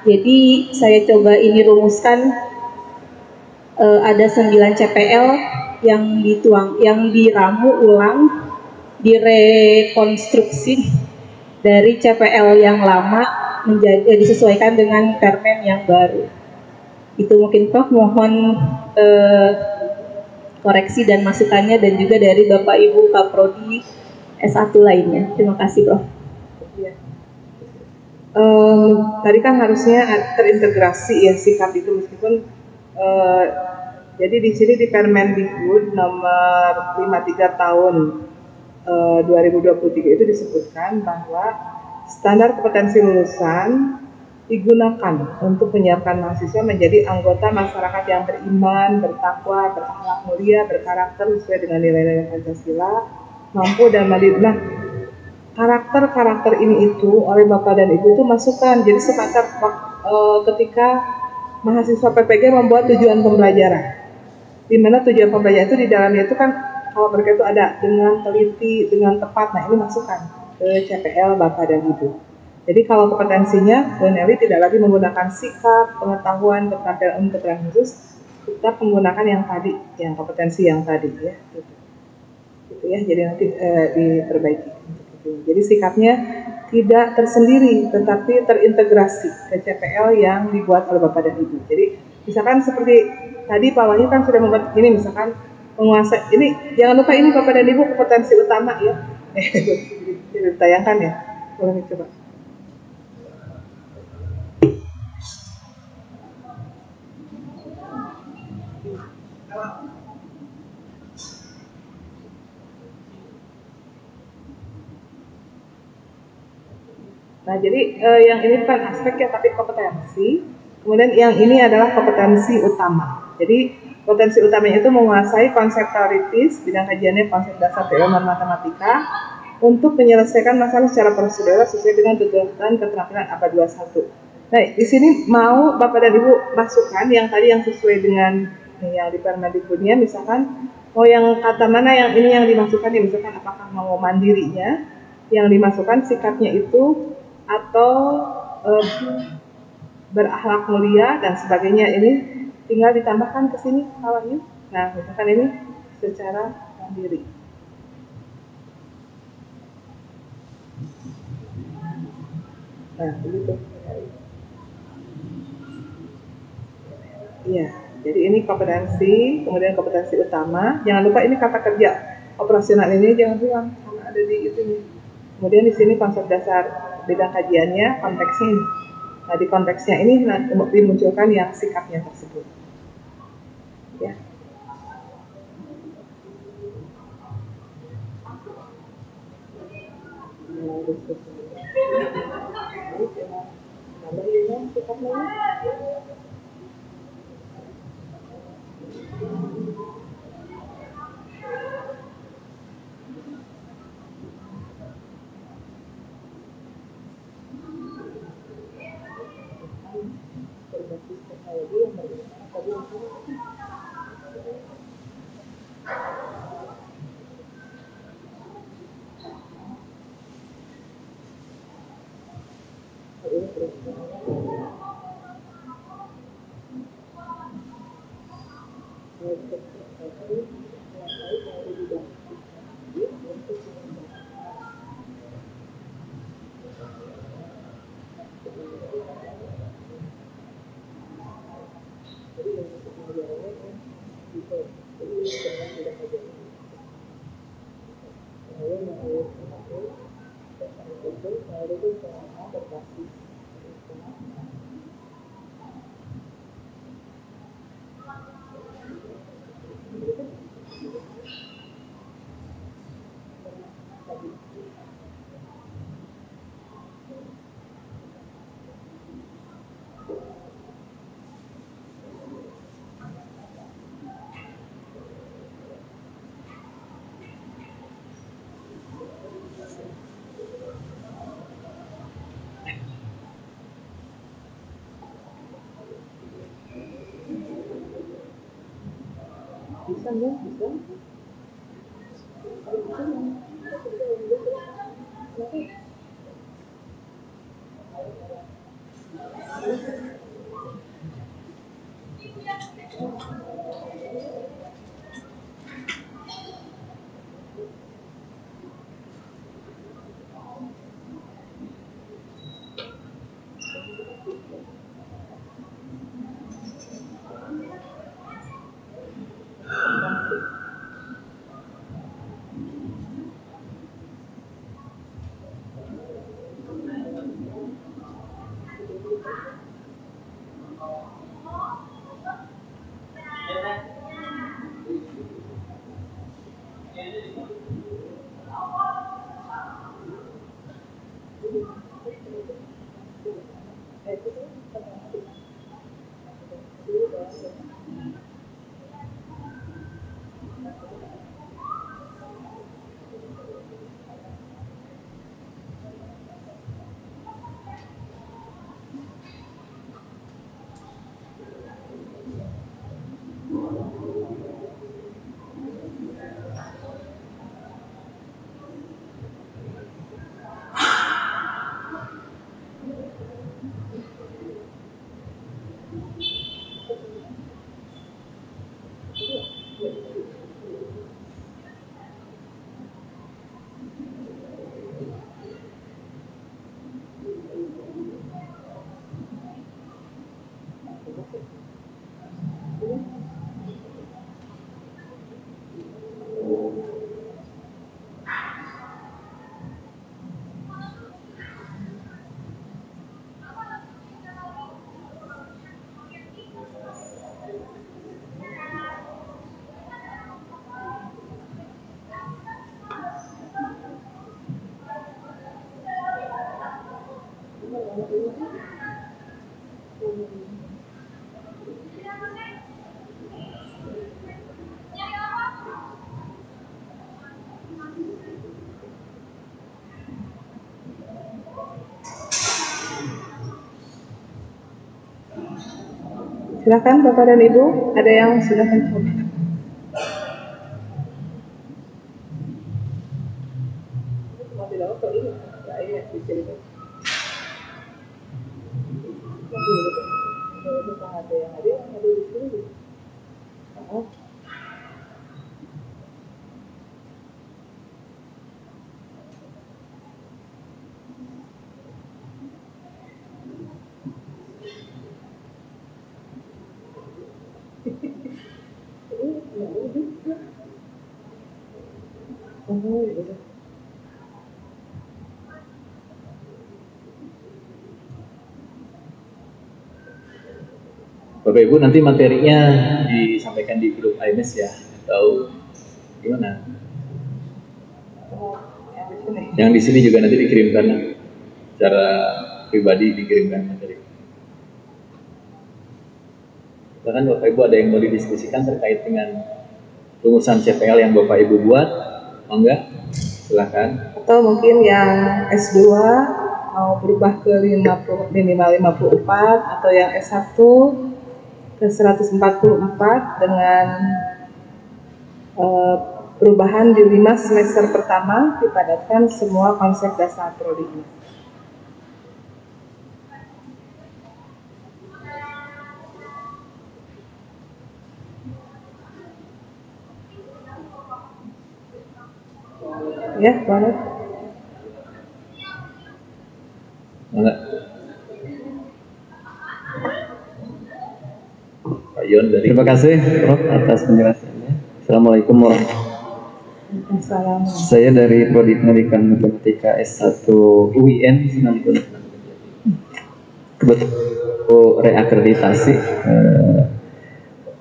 Jadi saya coba ini rumuskan ada 9 CPL yang diramu ulang, direkonstruksi dari CPL yang lama menjadi disesuaikan dengan Permen yang baru. Itu mungkin Prof, mohon koreksi dan masukannya, dan juga dari Bapak Ibu Kaprodi S1 lainnya. Terima kasih Prof. Tadi kan harusnya terintegrasi ya sikap itu, meskipun jadi di sini di Permendikbud nomor 53 tahun 2023 itu disebutkan bahwa standar kompetensi lulusan digunakan untuk menyiapkan mahasiswa menjadi anggota masyarakat yang beriman, bertakwa, berakhlak mulia, berkarakter sesuai dengan nilai-nilai Pancasila, mampu dan mandiri. Nah, karakter-karakter ini itu oleh Bapak dan Ibu itu masukan. Jadi sepakat ketika mahasiswa PPG membuat tujuan pembelajaran, di mana tujuan pembelajaran itu di dalamnya itu kan kalau mereka itu ada dengan teliti, dengan tepat. Nah, ini masukan ke CPL Bapak dan Ibu. Jadi kalau kompetensinya Bu Nelly tidak lagi menggunakan sikap, pengetahuan, keterampilan keterampilan khusus, kita menggunakan yang tadi, yang kompetensi yang tadi ya. Gitu ya. Jadi nanti diperbaiki. Jadi sikapnya tidak tersendiri, tetapi terintegrasi ke CPL yang dibuat oleh Bapak dan Ibu. Jadi misalkan seperti tadi Pak Wahyu kan sudah membuat ini, misalkan menguasai ini, jangan lupa ini Bapak dan Ibu kompetensi utama ya. Ditayangkan ya, boleh coba. Nah, jadi yang ini bukan aspek ya, tapi kompetensi. Kemudian yang ini adalah kompetensi utama. Jadi kompetensi utamanya itu menguasai konsep teoritis, bidang kajiannya konsep dasar keilmuan matematika, untuk menyelesaikan masalah secara prosedural sesuai dengan tuntutan keterampilan ABA 21. Nah, di sini mau Bapak dan Ibu masukkan yang tadi yang sesuai dengan yang di Permendikbudnya, misalkan mau yang kata mana yang ini yang dimasukkan ya, misalkan apakah mau mandirinya yang dimasukkan sikapnya itu, atau berakhlak mulia dan sebagainya, ini tinggal ditambahkan ke sini awalnya. Nah, misalkan ini secara mandiri. Nah, begitu. Iya, jadi ini kompetensi, kemudian kompetensi utama. Jangan lupa ini kata kerja operasional ini jangan hilang, karena ada di itu. Kemudian di sini konsep dasar bidang kajiannya, konteksnya ini. Nah, di konteksnya ini dimunculkan yang sikapnya tersebut. Ya. Bisa ya, bisa. Silakan Bapak dan Ibu, ada yang sudah mencoba? Bapak Ibu nanti materinya disampaikan di grup IMS ya, atau gimana? Yang di sini juga nanti dikirimkan secara pribadi, dikirimkan materi. Bahkan Bapak Ibu ada yang mau didiskusikan terkait dengan rumusan CPL yang Bapak Ibu buat, mau enggak? Silahkan. Atau mungkin yang S2 mau berubah ke 50, minimal 54, atau yang S1 ke 144 dengan perubahan di 5 semester pertama dipadatkan semua konsep dasar prodi ini. Ya, boleh. Enggak. Pak Yon dari. Terima kasih Prof atas penjelasannya. Assalamualaikum warahmatullahi wabarakatuh. Saya dari Prodi Pendidikan Matematika S1 UIN Sunan Gunung. Kebetulan reakreditasi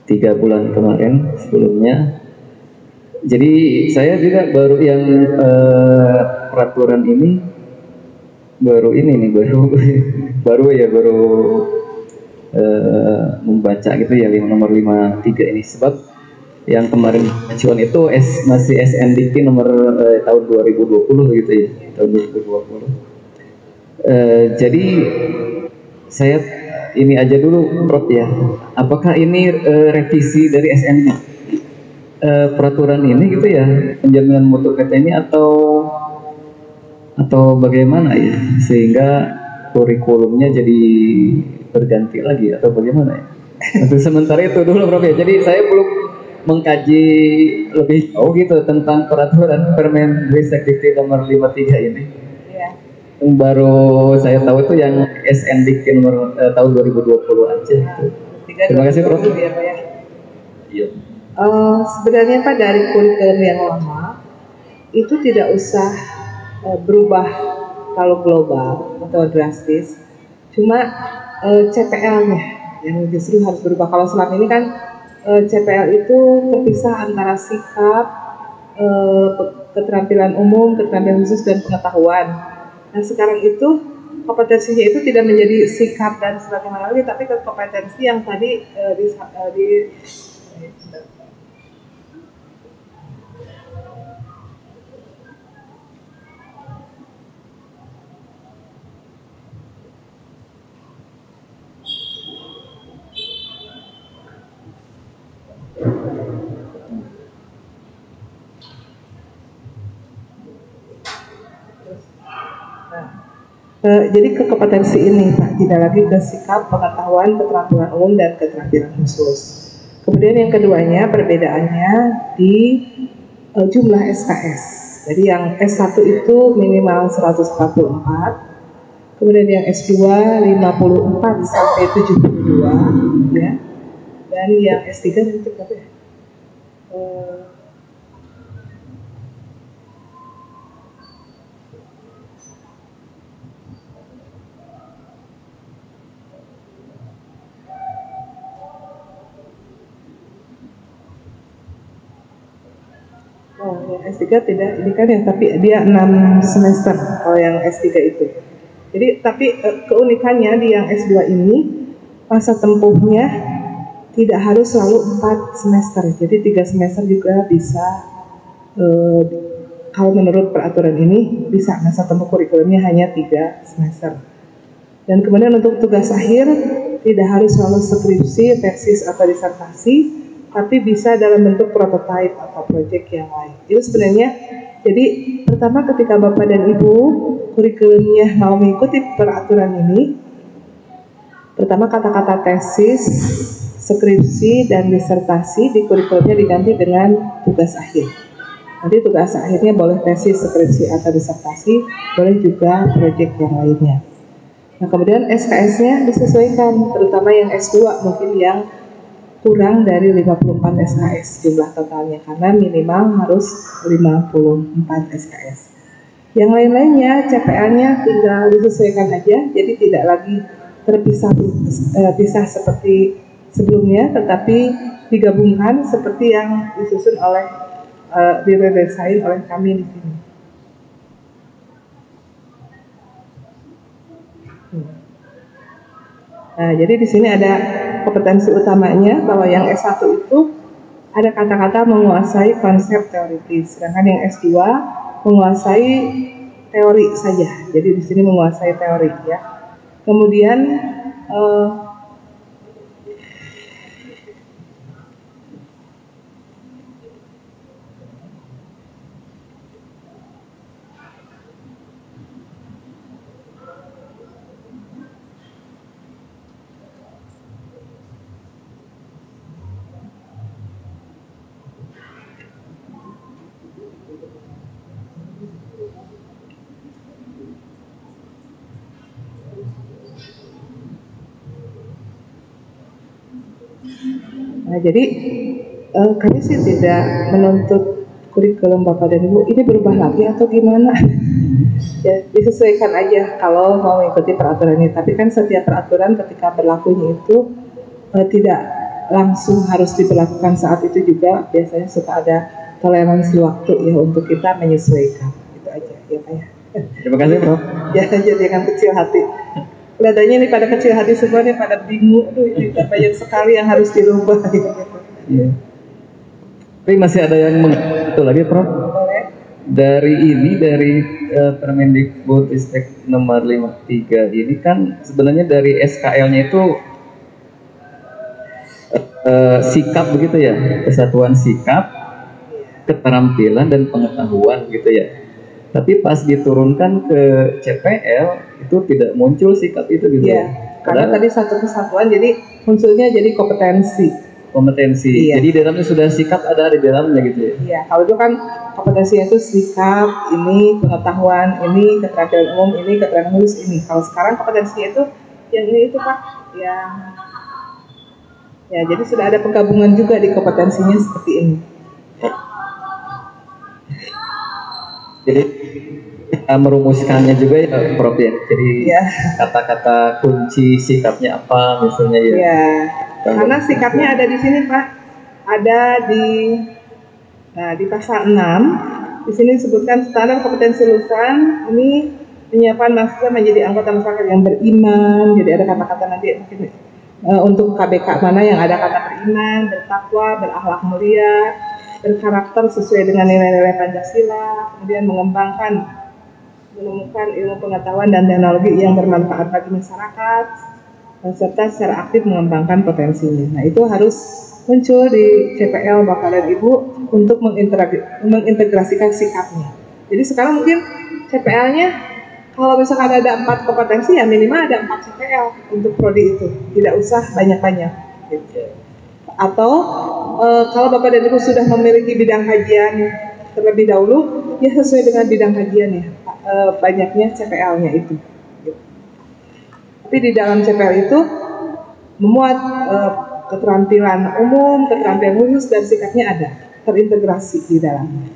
3 bulan kemarin sebelumnya. Jadi saya juga baru yang peraturan ini baru membaca gitu ya, nomor 53 ini, sebab yang kemarin acuan itu masih SNDQ nomor tahun 2020 gitu ya, tahun 2020. Jadi saya ini aja dulu Prof ya, apakah ini revisi dari SNDQ peraturan ini gitu ya, penjaminan mutu PT ini, atau bagaimana ya, sehingga kurikulumnya jadi berganti lagi atau bagaimana ya? Untuk sementara itu dulu Prof ya. Jadi saya belum mengkaji lebih jauh gitu tentang peraturan Permendikbud nomor 53 ini. Ya. Baru saya tahu itu yang SNDQ nomor tahun 2020 aja gitu. Terima kasih Prof. Ya, Pak ya. Iya. Sebenarnya Pak, dari kurikulum yang lama itu tidak usah berubah kalau global atau drastis, cuma CPL-nya yang justru harus berubah. Kalau selama ini kan CPL itu terpisah antara sikap, keterampilan umum, keterampilan khusus, dan pengetahuan. Nah sekarang itu kompetensinya itu tidak menjadi sikap dan sebagainya lagi, tapi ke kompetensi yang tadi jadi ke kompetensi ini Pak, tidak lagi ke sikap, pengetahuan, keterampilan umum, dan keterampilan khusus. Kemudian yang keduanya, perbedaannya di jumlah SKS. Jadi yang S1 itu minimal 144, kemudian yang S2 54 sampai 72 ya. Dan yang S3 nanti berapa ya? Yang S3 tidak, ini kan yang tapi dia 6 semester kalau yang S3 itu. Jadi tapi keunikannya di yang S2 ini masa tempuhnya tidak harus selalu 4 semester. Jadi 3 semester juga bisa, kalau menurut peraturan ini bisa masa tempuh kurikulumnya hanya 3 semester. Dan kemudian untuk tugas akhir tidak harus selalu skripsi, tesis atau disertasi, tapi bisa dalam bentuk prototype atau proyek yang lain. Itu sebenarnya, jadi pertama ketika Bapak dan Ibu kurikulumnya mau mengikuti peraturan ini, pertama kata-kata tesis, skripsi, dan disertasi di kurikulumnya diganti dengan tugas akhir. Nanti tugas akhirnya boleh tesis, skripsi, atau disertasi, boleh juga proyek yang lainnya. Nah kemudian SKS-nya disesuaikan, terutama yang S2 mungkin yang kurang dari 54 SKS jumlah totalnya, karena minimal harus 54 SKS. Yang lain-lainnya CPL-nya tinggal disesuaikan aja, jadi tidak lagi terpisah seperti sebelumnya, tetapi digabungkan seperti yang disusun oleh diredesain oleh kami di sini. Nah, jadi di sini ada kompetensi utamanya bahwa yang S1 itu ada kata-kata menguasai konsep teoritis, sedangkan yang S2 menguasai teori saja. Jadi di sini menguasai teori ya. Kemudian nah, jadi kami sih tidak menuntut kurikulum Bapak dan Ibu ini berubah lagi atau gimana. Ya, disesuaikan aja kalau mau mengikuti peraturannya. Tapi kan setiap peraturan ketika berlakunya itu tidak langsung harus diberlakukan saat itu juga. Biasanya suka ada toleransi waktu ya untuk kita menyesuaikan. Itu aja ya Pak ya. Terima kasih Prof. Ya, jangan kecil hati. Kelihatannya ini pada kecil hati semua nih, pada bingung. Aduh, ini banyak sekali yang harus dirubah gitu. Iya. Tapi masih ada yang itu lagi Prof. Boleh. Dari Permendikbudristek nomor 53 ini kan sebenarnya dari SKL-nya itu sikap begitu ya, kesatuan sikap, keterampilan dan pengetahuan gitu ya. Tapi pas diturunkan ke CPL itu tidak muncul sikap itu gitu. Iya, karena tadi satu kesatuan jadi munculnya jadi kompetensi. Iya. Jadi di dalamnya sudah sikap ada di dalamnya gitu ya. Iya, kalau itu kan kompetensinya itu sikap, ini pengetahuan, ini keterampilan umum, ini keterampilan khusus ini. Kalau sekarang kompetensinya itu yang ini itu Pak, ya jadi sudah ada penggabungan juga di kompetensinya seperti ini. Jadi merumuskannya juga ya Prof ya. Jadi kata-kata kunci sikapnya apa misalnya ya. Iya. Karena sikapnya ada di sini Pak. Ada di pasal 6. Di sini disebutkan standar kompetensi lulusan ini menyiapkan mahasiswa menjadi anggota masyarakat yang beriman. Jadi ada kata-kata nanti mungkin untuk KBK mana yang ada kata beriman, bertakwa, berakhlak mulia, berkarakter sesuai dengan nilai-nilai Pancasila, kemudian menemukan ilmu pengetahuan dan teknologi yang bermanfaat bagi masyarakat, serta secara aktif mengembangkan potensinya. Nah itu harus muncul di CPL Bapak dan Ibu untuk mengintegrasikan sikapnya. Jadi sekarang mungkin CPL-nya kalau misalkan ada 4 kompetensi ya minimal ada 4 CPL untuk prodi itu, tidak usah banyak-banyak. Gitu. Atau kalau Bapak dan Ibu sudah memiliki bidang kajian terlebih dahulu, ya sesuai dengan bidang kajiannya, banyaknya CPL-nya itu. Tapi di dalam CPL itu memuat keterampilan umum, keterampilan khusus, dan sikapnya ada, terintegrasi di dalamnya.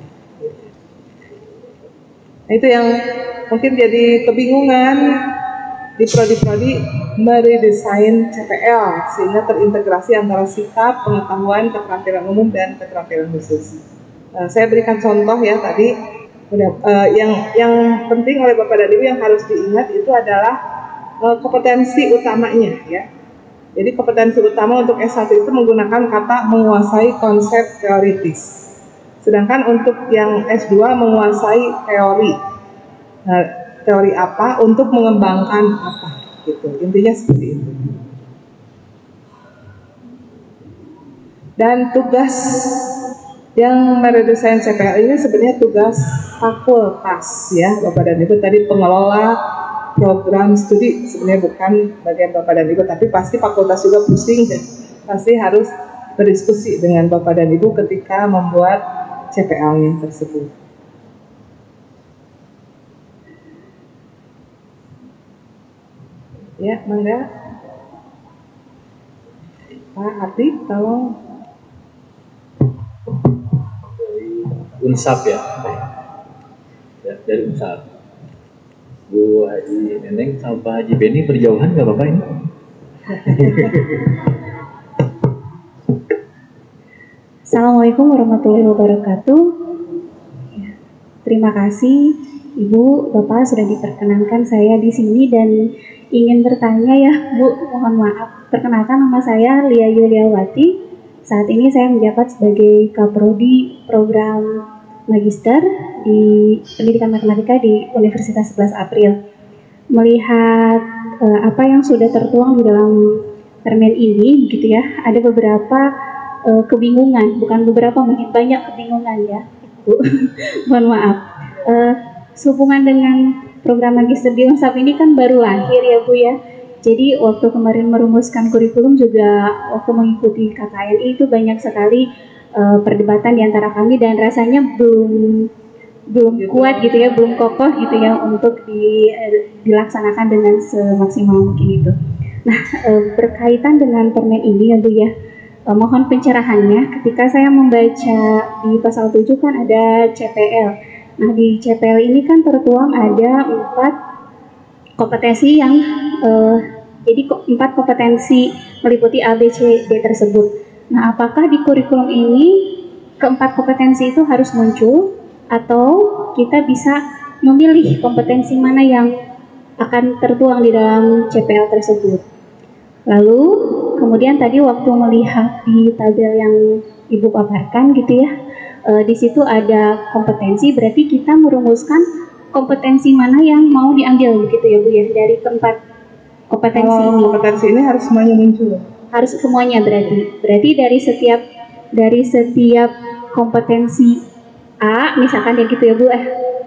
Nah itu yang mungkin jadi kebingungan di prodi-prodi meredesain CPL sehingga terintegrasi antara sikap, pengetahuan, keterampilan umum, dan keterampilan khusus. Saya berikan contoh ya tadi. Yang penting oleh Bapak dan Ibu yang harus diingat itu adalah kompetensi utamanya ya. Jadi kompetensi utama untuk S1 itu menggunakan kata menguasai konsep teoritis. Sedangkan untuk yang S2 menguasai teori. Nah, teori apa untuk mengembangkan apa gitu. Intinya seperti itu. Dan tugas yang meredesain CPL ini sebenarnya tugas fakultas ya Bapak dan Ibu. Tadi pengelola program studi sebenarnya bukan bagian Bapak dan Ibu, tapi pasti fakultas juga pusing dan pasti harus berdiskusi dengan Bapak dan Ibu ketika membuat CPL-nya tersebut. Ya, mangga. Pak Hardi, tolong. Unsap ya, dari Unsap. Bu Haji Neneng sama Pak Haji Beni berjauhan nggak Bapak ini? Assalamualaikum warahmatullahi wabarakatuh. Terima kasih Ibu, Bapak sudah diperkenankan saya di sini dan ingin bertanya ya Bu, mohon maaf. Perkenalkan nama saya Lia Yuliawati. Saat ini saya menjabat sebagai Kaprodi Program Magister di Pendidikan Matematika di Universitas 11 April. Melihat apa yang sudah tertuang di dalam permen ini, gitu ya, ada beberapa kebingungan, bukan beberapa, mungkin banyak kebingungan ya, Bu. Mohon maaf. Sehubungan dengan program Magister di Unsap ini kan baru lahir ya Bu ya. Jadi waktu kemarin merumuskan kurikulum juga waktu mengikuti KKNI itu banyak sekali perdebatan di antara kami dan rasanya belum kuat gitu ya, belum kokoh gitu ya untuk dilaksanakan dengan semaksimal mungkin itu. Nah, berkaitan dengan permen ini ya Bu ya, mohon pencerahannya ketika saya membaca di pasal 7 kan ada CPL. Nah, di CPL ini kan tertuang ada 4 kompetensi yang jadi 4 kompetensi meliputi A, B, C, D tersebut. Nah, apakah di kurikulum ini keempat kompetensi itu harus muncul atau kita bisa memilih kompetensi mana yang akan tertuang di dalam CPL tersebut? Lalu kemudian tadi waktu melihat di tabel yang Ibu paparkan gitu ya, di situ ada kompetensi, berarti kita merumuskan kompetensi mana yang mau diambil gitu ya Bu ya dari keempat kompetensi ini. Kompetensi ini harus semuanya muncul. Harus semuanya berarti dari setiap kompetensi A misalkan ya gitu ya Bu,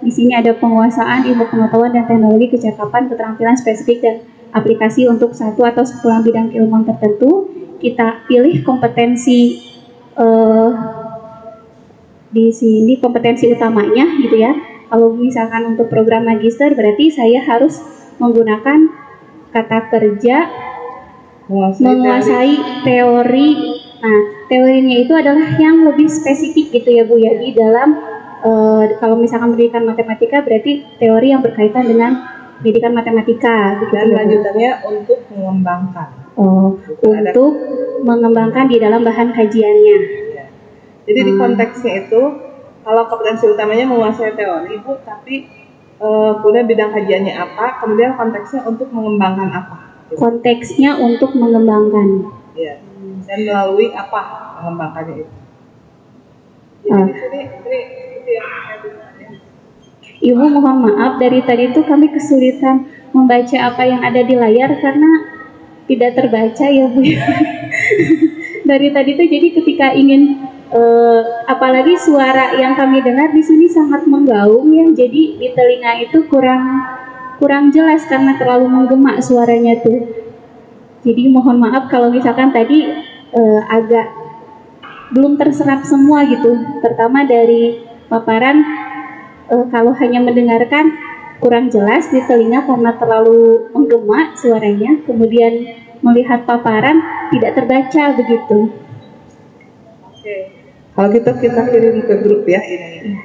di sini ada penguasaan ilmu pengetahuan dan teknologi, kecakapan, keterampilan spesifik dan aplikasi untuk satu atau sepulang bidang keilmuan tertentu. Kita pilih kompetensi di sini kompetensi utamanya gitu ya. Kalau misalkan untuk program magister berarti saya harus menggunakan kata kerja, menguasai teori. Nah, teorinya itu adalah yang lebih spesifik gitu ya Bu ya, di dalam kalau misalkan pendidikan matematika berarti teori yang berkaitan dengan pendidikan matematika gitu. Dan lanjutannya untuk mengembangkan. Untuk mengembangkan di dalam bahan kajiannya. Ya. Jadi di konteksnya itu kalau kompetensi utamanya menguasai teori Bu, tapi kemudian bidang kajiannya apa, kemudian konteksnya untuk mengembangkan apa? Gitu. Konteksnya untuk mengembangkan. Ya. Dan melalui apa mengembangkannya itu? Jadi ini yang saya bisa. Ibu mohon maaf dari tadi itu kami kesulitan membaca apa yang ada di layar karena tidak terbaca ya Bu. Dari tadi itu jadi ketika ingin apalagi suara yang kami dengar di sini sangat menggaung ya, jadi di telinga itu kurang jelas karena terlalu menggema suaranya tuh. Jadi mohon maaf kalau misalkan tadi agak belum terserap semua gitu, pertama dari paparan kalau hanya mendengarkan kurang jelas di telinga karena terlalu menggema suaranya, kemudian melihat paparan tidak terbaca begitu. Oke. Kalau gitu kita kirim ke grup ya ini.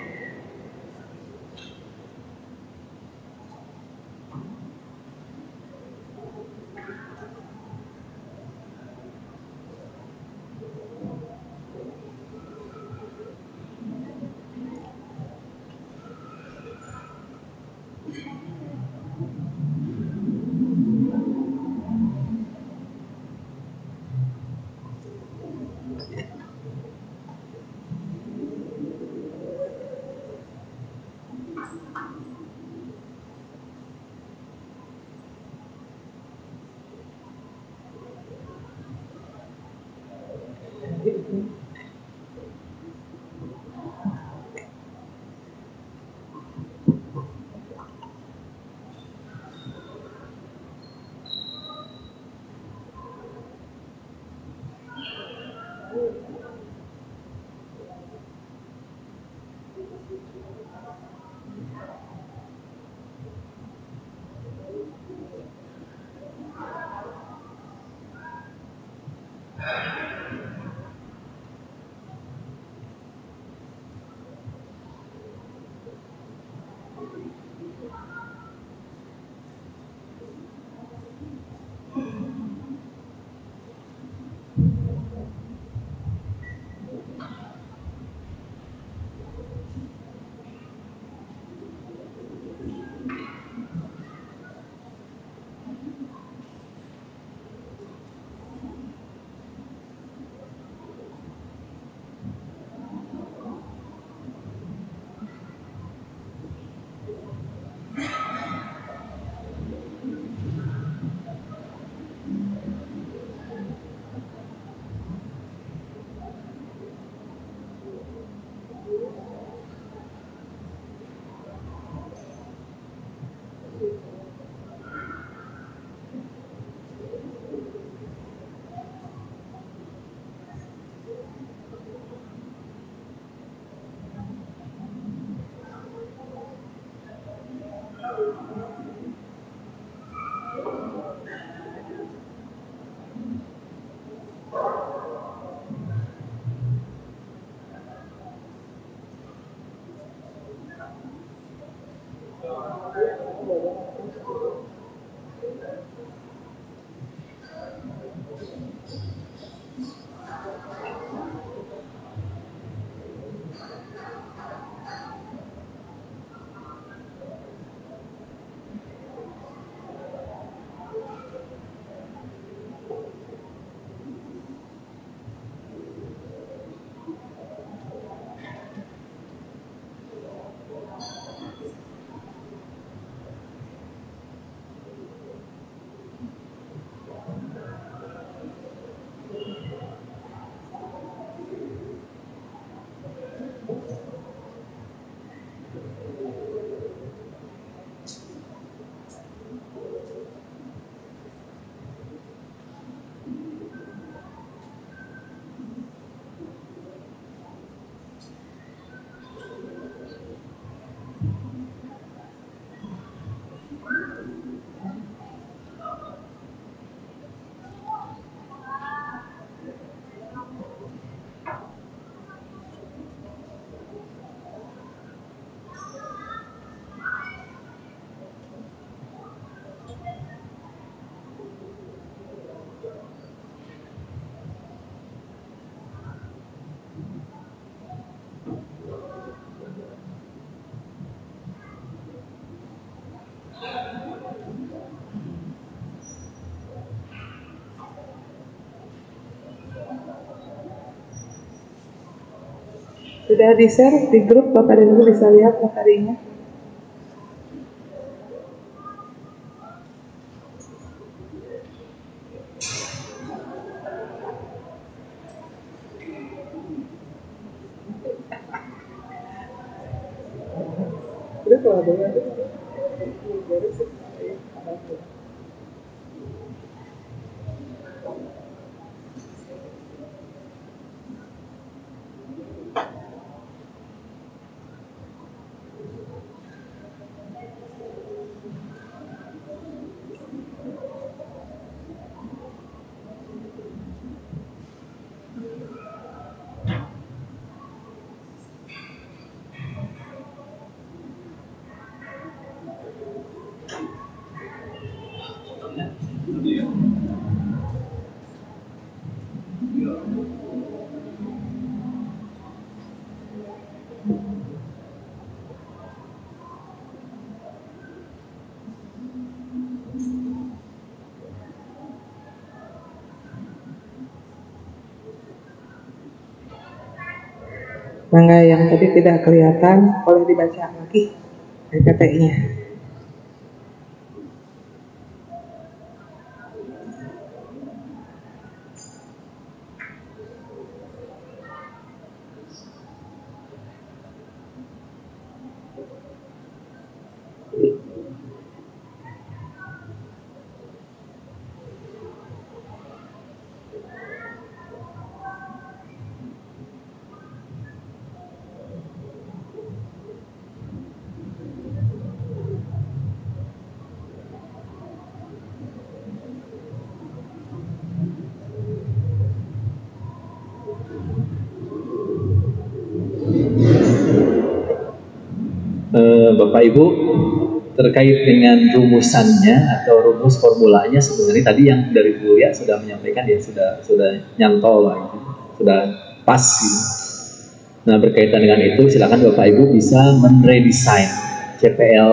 Sudah di-share di grup, Bapak dan Ibu bisa lihat materinya. Mangga yang tadi tidak kelihatan boleh dibaca lagi. PPT-nya. Bapak Ibu, terkait dengan rumusannya atau rumus formulanya sebenarnya tadi yang dari Bu ya sudah menyampaikan ya, sudah nyantol lah gitu, sudah pas gitu. Nah, berkaitan dengan itu silakan Bapak Ibu bisa menredesain CPL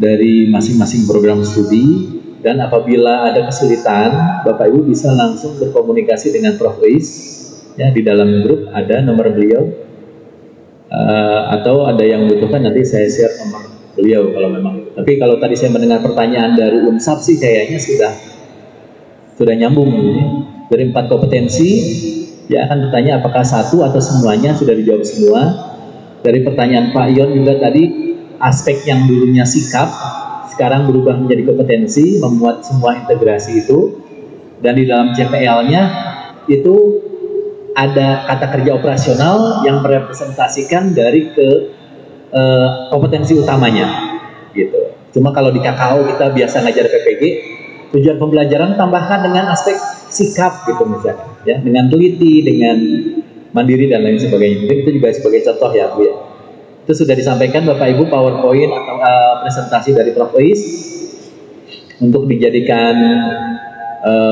dari masing-masing program studi, dan apabila ada kesulitan Bapak Ibu bisa langsung berkomunikasi dengan Prof. Uis ya, di dalam grup ada nomor beliau. Atau ada yang membutuhkan nanti saya share nomor beliau kalau memang. Tapi kalau tadi saya mendengar pertanyaan dari UNSAP sih kayaknya sudah nyambung ya. Dari 4 kompetensi dia akan bertanya apakah satu atau semuanya sudah dijawab semua. Dari pertanyaan Pak Ion juga tadi, aspek yang dulunya sikap sekarang berubah menjadi kompetensi, memuat semua integrasi itu, dan di dalam CPL-nya itu ada kata kerja operasional yang merepresentasikan dari kompetensi utamanya gitu. Cuma kalau di KKO kita biasa ngajar PPG, tujuan pembelajaran tambahkan dengan aspek sikap gitu misalkan ya, dengan teliti, dengan mandiri dan lain sebagainya. Mungkin itu juga sebagai contoh ya Bu ya. Itu sudah disampaikan Bapak Ibu PowerPoint atau presentasi dari Prof. Uis untuk dijadikan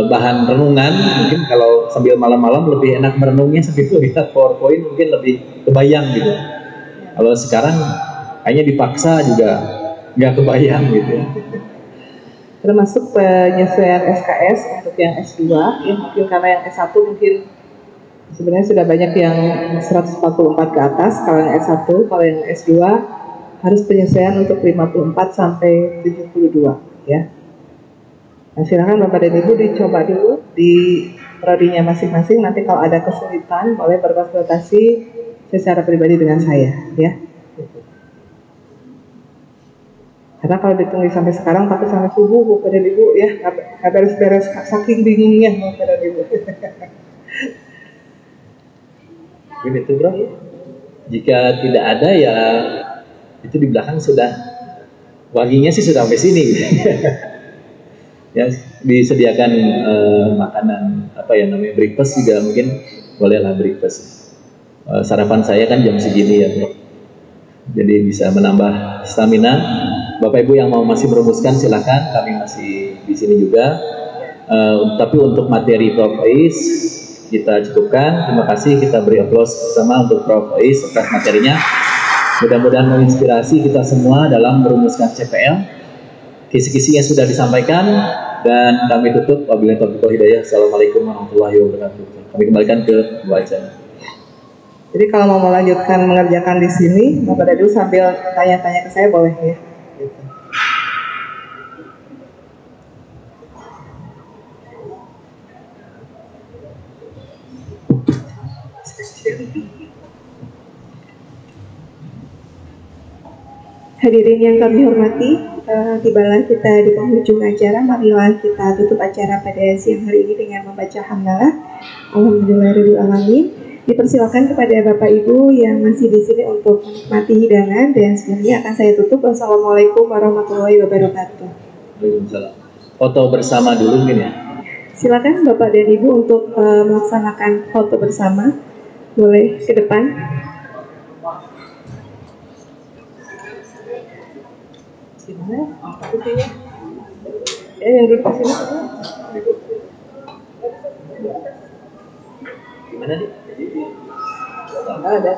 bahan renungan. Mungkin kalau sambil malam-malam lebih enak merenungnya sambil lihat PowerPoint, mungkin lebih kebayang gitu. Kalau sekarang kayaknya dipaksa juga nggak kebayang gitu ya. Termasuk penyesuaian SKS untuk yang S2 ya, mungkin karena yang S1 mungkin sebenarnya sudah banyak yang 144 ke atas. Kalau yang S1, kalau yang S2 harus penyesuaian untuk 54 sampai 72 ya. Nah, silakan Bapak dan Ibu dicoba dulu di prodinya masing-masing. Nanti kalau ada kesulitan boleh berkonsultasi secara pribadi dengan saya ya. Karena kalau ditunggu sampai sekarang tapi sampai subuh Bapak dan Ibu ya nggak beres-beres saking bingungnya Bapak dan Ibu. Begitu Bro. Jika tidak ada ya itu di belakang sudah wanginya sih sudah sampai sini gitu. Ya, disediakan makanan apa ya namanya breakfast juga mungkin bolehlah breakfast. Sarapan saya kan jam segini ya Bro. Jadi bisa menambah stamina. Bapak Ibu yang mau masih merumuskan silakan, kami masih di sini juga. Tapi untuk materi Prof. Uis kita cukupkan. Terima kasih, kita beri aplaus bersama untuk Prof. Uis atas materinya. Mudah-mudahan menginspirasi kita semua dalam merumuskan CPL. Kisi-kisinya sudah disampaikan dan kami tutup. Wabillahi taufiq wal hidayah. Assalamualaikum warahmatullahi wabarakatuh. Kami kembalikan ke Bu Aca. Jadi kalau mau melanjutkan mengerjakan di sini, Bapak Dadu sambil tanya-tanya ke saya boleh ya. Hadirin yang kami hormati, tibalah kita di penghujung acara. Marilah kita tutup acara pada siang hari ini dengan membaca hamdalah. Alhamdulillahirabbil alamin. Dipersilakan kepada Bapak Ibu yang masih di sini untuk menikmati hidangan, dan sebenarnya akan saya tutup. Wassalamualaikum warahmatullahi wabarakatuh. Waalaikumsalam. Foto bersama dulu mungkin ya. Silakan Bapak dan Ibu untuk melaksanakan foto bersama. Boleh ke depan. Gimana? Putihnya? Yang duduk di sini. Gimana nih? Ada.